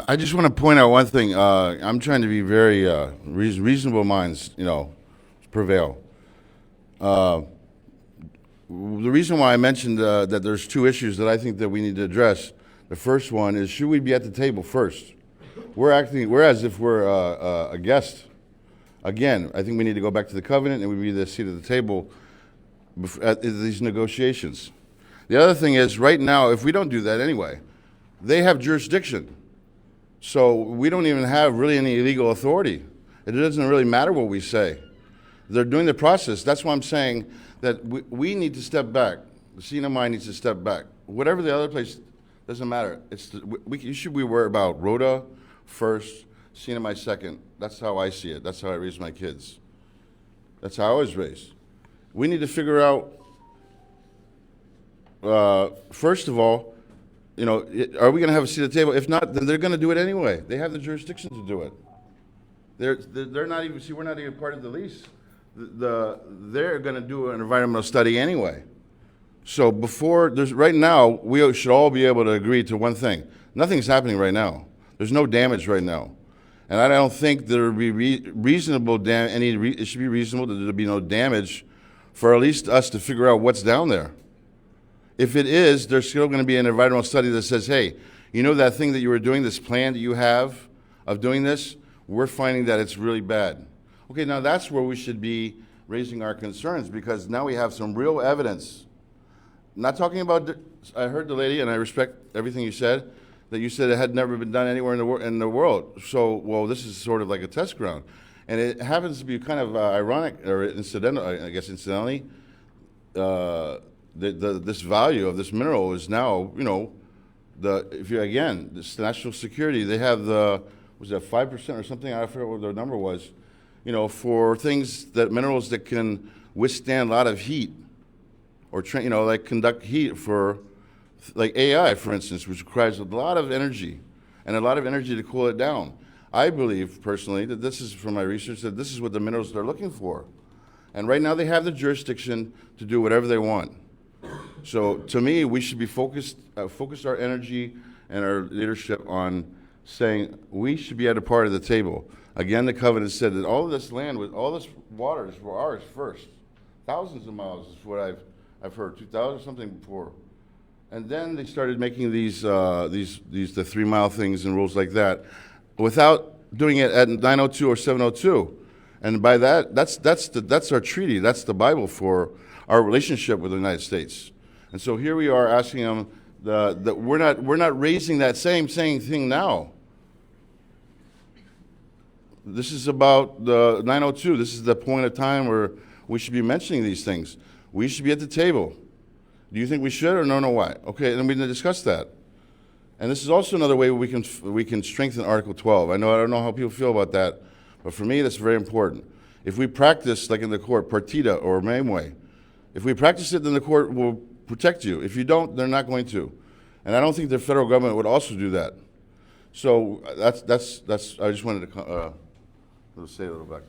I just want to point out one thing. I'm trying to be very reasonable minds, prevail. The reason why I mentioned that there's two issues that I think that we need to address. The first one is, should we be at the table first? We're as if we're a guest. Again, I think we need to go back to the covenant and we be the seat at the table at these negotiations. The other thing is, right now, if we don't do that anyway, they have jurisdiction. So we don't even have really any legal authority. It doesn't really matter what we say. They're doing the process. That's why I'm saying that we need to step back. The CNMI needs to step back. Whatever the other place, doesn't matter. You should be worried about Rota first, CNMI second. That's how I see it. That's how I raise my kids. That's how I was raised. We need to figure out, first of all, are we going to have a seat at the table? If not, then they're going to do it anyway. They have the jurisdiction to do it. They're not even, we're not even part of the lease. They're going to do an environmental study anyway. So right now, we should all be able to agree to one thing. Nothing's happening right now. There's no damage right now. And I don't think there would be reasonable it should be reasonable that there be no damage for at least us to figure out what's down there. If it is, there's still going to be an environmental study that says, hey, that thing that you were doing, this plan that you have of doing this, we're finding that it's really bad. Okay, now that's where we should be raising our concerns, because now we have some real evidence. Not talking about, I heard the lady, and I respect everything you said, that you said it had never been done anywhere in the world. So, well, this is sort of like a test ground. And it happens to be kind of ironic, or incidental, I guess incidentally, this value of this mineral is now, this national security, they have was that 5% or something? I forget what the number was, for minerals that can withstand a lot of heat, or like conduct heat for, like AI, for instance, which requires a lot of energy, and a lot of energy to cool it down. I believe, personally, that this is, from my research, that this is what the minerals they're looking for. And right now they have the jurisdiction to do whatever they want. So to me, we should be focus our energy and our leadership on saying we should be at a part of the table. Again, the covenant said that all of this land, all this waters were ours first. Thousands of miles is what I've heard, 2,000 or something before. And then they started making the 3 mile things and rules like that, without doing it at 902 or 702. And by that's our treaty. That's the Bible for our relationship with the United States. And so here we are asking them that we're not raising that same thing now. This is about the 902. This is the point of time where we should be mentioning these things. We should be at the table. Do you think we should, or no? Why? Okay, then we can discuss that. And this is also another way we can strengthen Article 12. I don't know how people feel about that, but for me, that's very important. If we practice, like in the court, partida or Memway, if we practice it, then the court will protect you. If you don't, they're not going to. And I don't think the federal government would also do that. So that's. I just wanted to say a little back.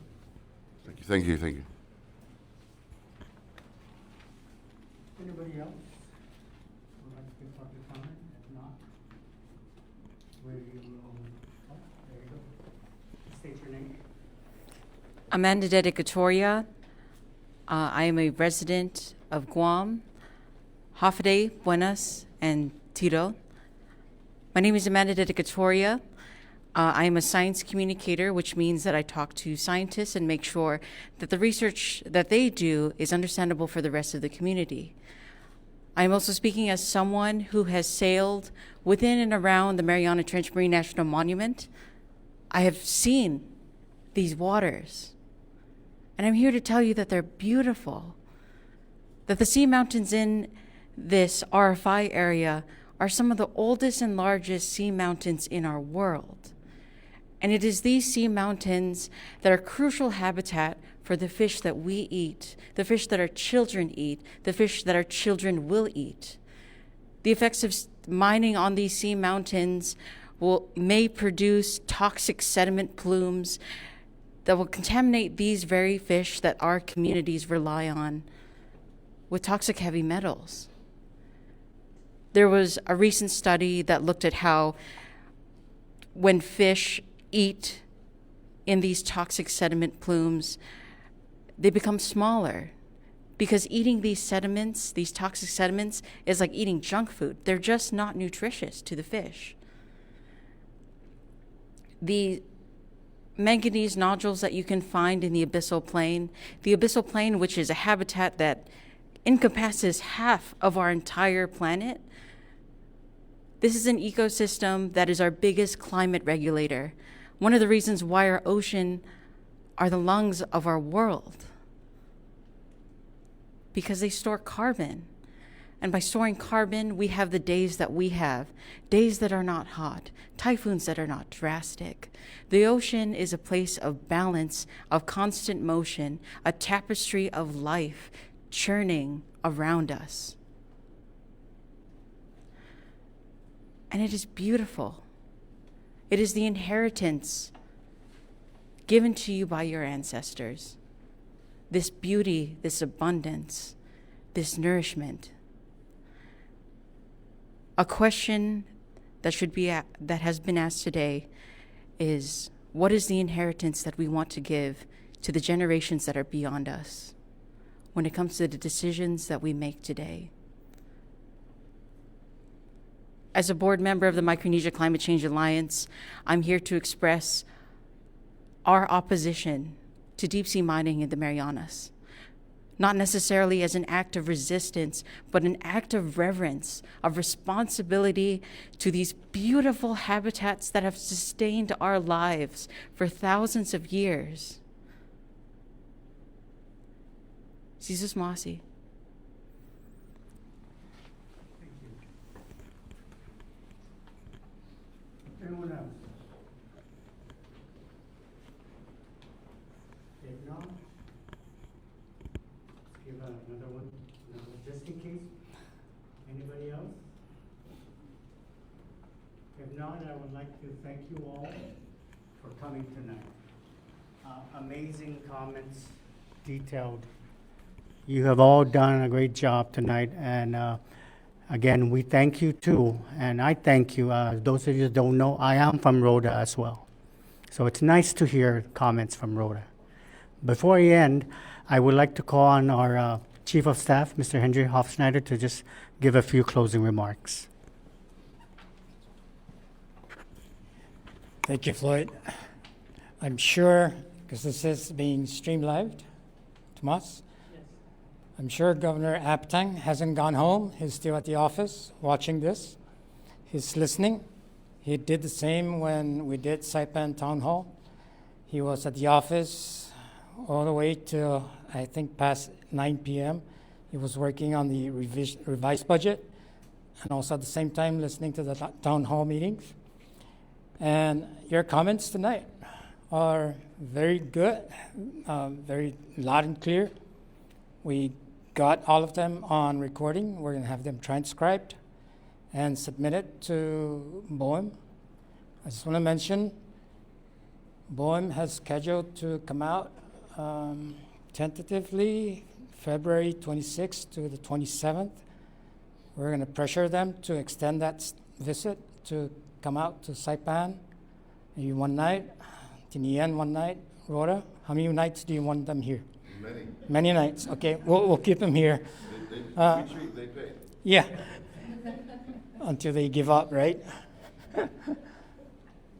Thank you. Anybody else would like to give public comment? If not, there you go. State your name. Amanda Dedicatoria. I am a resident of Guam, Hafide, Buenas, and Tiro. My name is Amanda Dedicatoria. I am a science communicator, which means that I talk to scientists and make sure that the research that they do is understandable for the rest of the community. I'm also speaking as someone who has sailed within and around the Mariana Trench Marine National Monument. I have seen these waters. And I'm here to tell you that they're beautiful, that the sea mountains in this RFI area are some of the oldest and largest sea mountains in our world. And it is these sea mountains that are crucial habitat for the fish that we eat, the fish that our children eat, the fish that our children will eat. The effects of mining on these sea mountains may produce toxic sediment plumes that will contaminate these very fish that our communities rely on with toxic heavy metals. There was a recent study that looked at how when fish eat in these toxic sediment plumes, they become smaller because eating these sediments, these toxic sediments, is like eating junk food. They're just not nutritious to the fish. The manganese nodules that you can find in the abyssal plain, which is a habitat that encompasses half of our entire planet. This is an ecosystem that is our biggest climate regulator. One of the reasons why our ocean are the lungs of our world, because they store carbon. And by storing carbon, we have the days that we have, days that are not hot, typhoons that are not drastic. The ocean is a place of balance, of constant motion, a tapestry of life churning around us. And it is beautiful. It is the inheritance given to you by your ancestors. This beauty, this abundance, this nourishment. A question that has been asked today is, what is the inheritance that we want to give to the generations that are beyond us when it comes to the decisions that we make today? As a board member of the Micronesia Climate Change Alliance, I'm here to express our opposition to deep sea mining in the Marianas. Not necessarily as an act of resistance, but an act of reverence, of responsibility to these beautiful habitats that have sustained our lives for thousands of years. Jesus Masi. Anyone else? If not, give another one, just in case. Anybody else? If not, I would like to thank you all for coming tonight. Amazing comments, detailed. You have all done a great job tonight, and again, we thank you too, and I thank you. Those of you that don't know, I am from Rota as well. So it's nice to hear comments from Rota. Before I end, I would like to call on our Chief of Staff, Mr. Henry Hofschneider, to just give a few closing remarks. Thank you, Floyd. I'm sure, because this is being streamed live, Tomas? Yes. I'm sure Governor Aptang hasn't gone home. He's still at the office watching this. He's listening. He did the same when we did Saipan Town Hall. He was at the office all the way till, I think, past 9 p.m. He was working on the revised budget and also at the same time listening to the town hall meetings. And your comments tonight are very good, very loud and clear. We got all of them on recording. We're going to have them transcribed and submitted to Boem. I just want to mention, Boem has scheduled to come out tentatively February 26th to the 27th. We're going to pressure them to extend that visit to come out to Saipan, maybe one night, Tinian one night. Rota, how many nights do you want them here? Many. Many nights. Okay, we'll keep them here. They pay. Yeah, until they give up, right?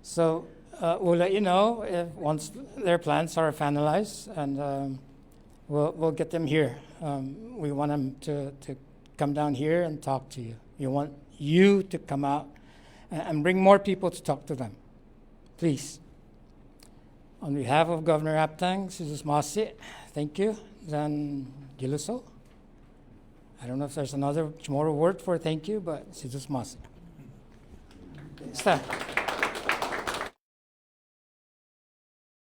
So we'll let you know if once their plans are finalized, and we'll get them here. We want them to come down here and talk to you. We want you to come out and bring more people to talk to them, please. On behalf of Governor Aptang, Sizus Masi, thank you. Zan Giluso. I don't know if there's another Chamorro word for thank you, but Sizus Masi. Stand.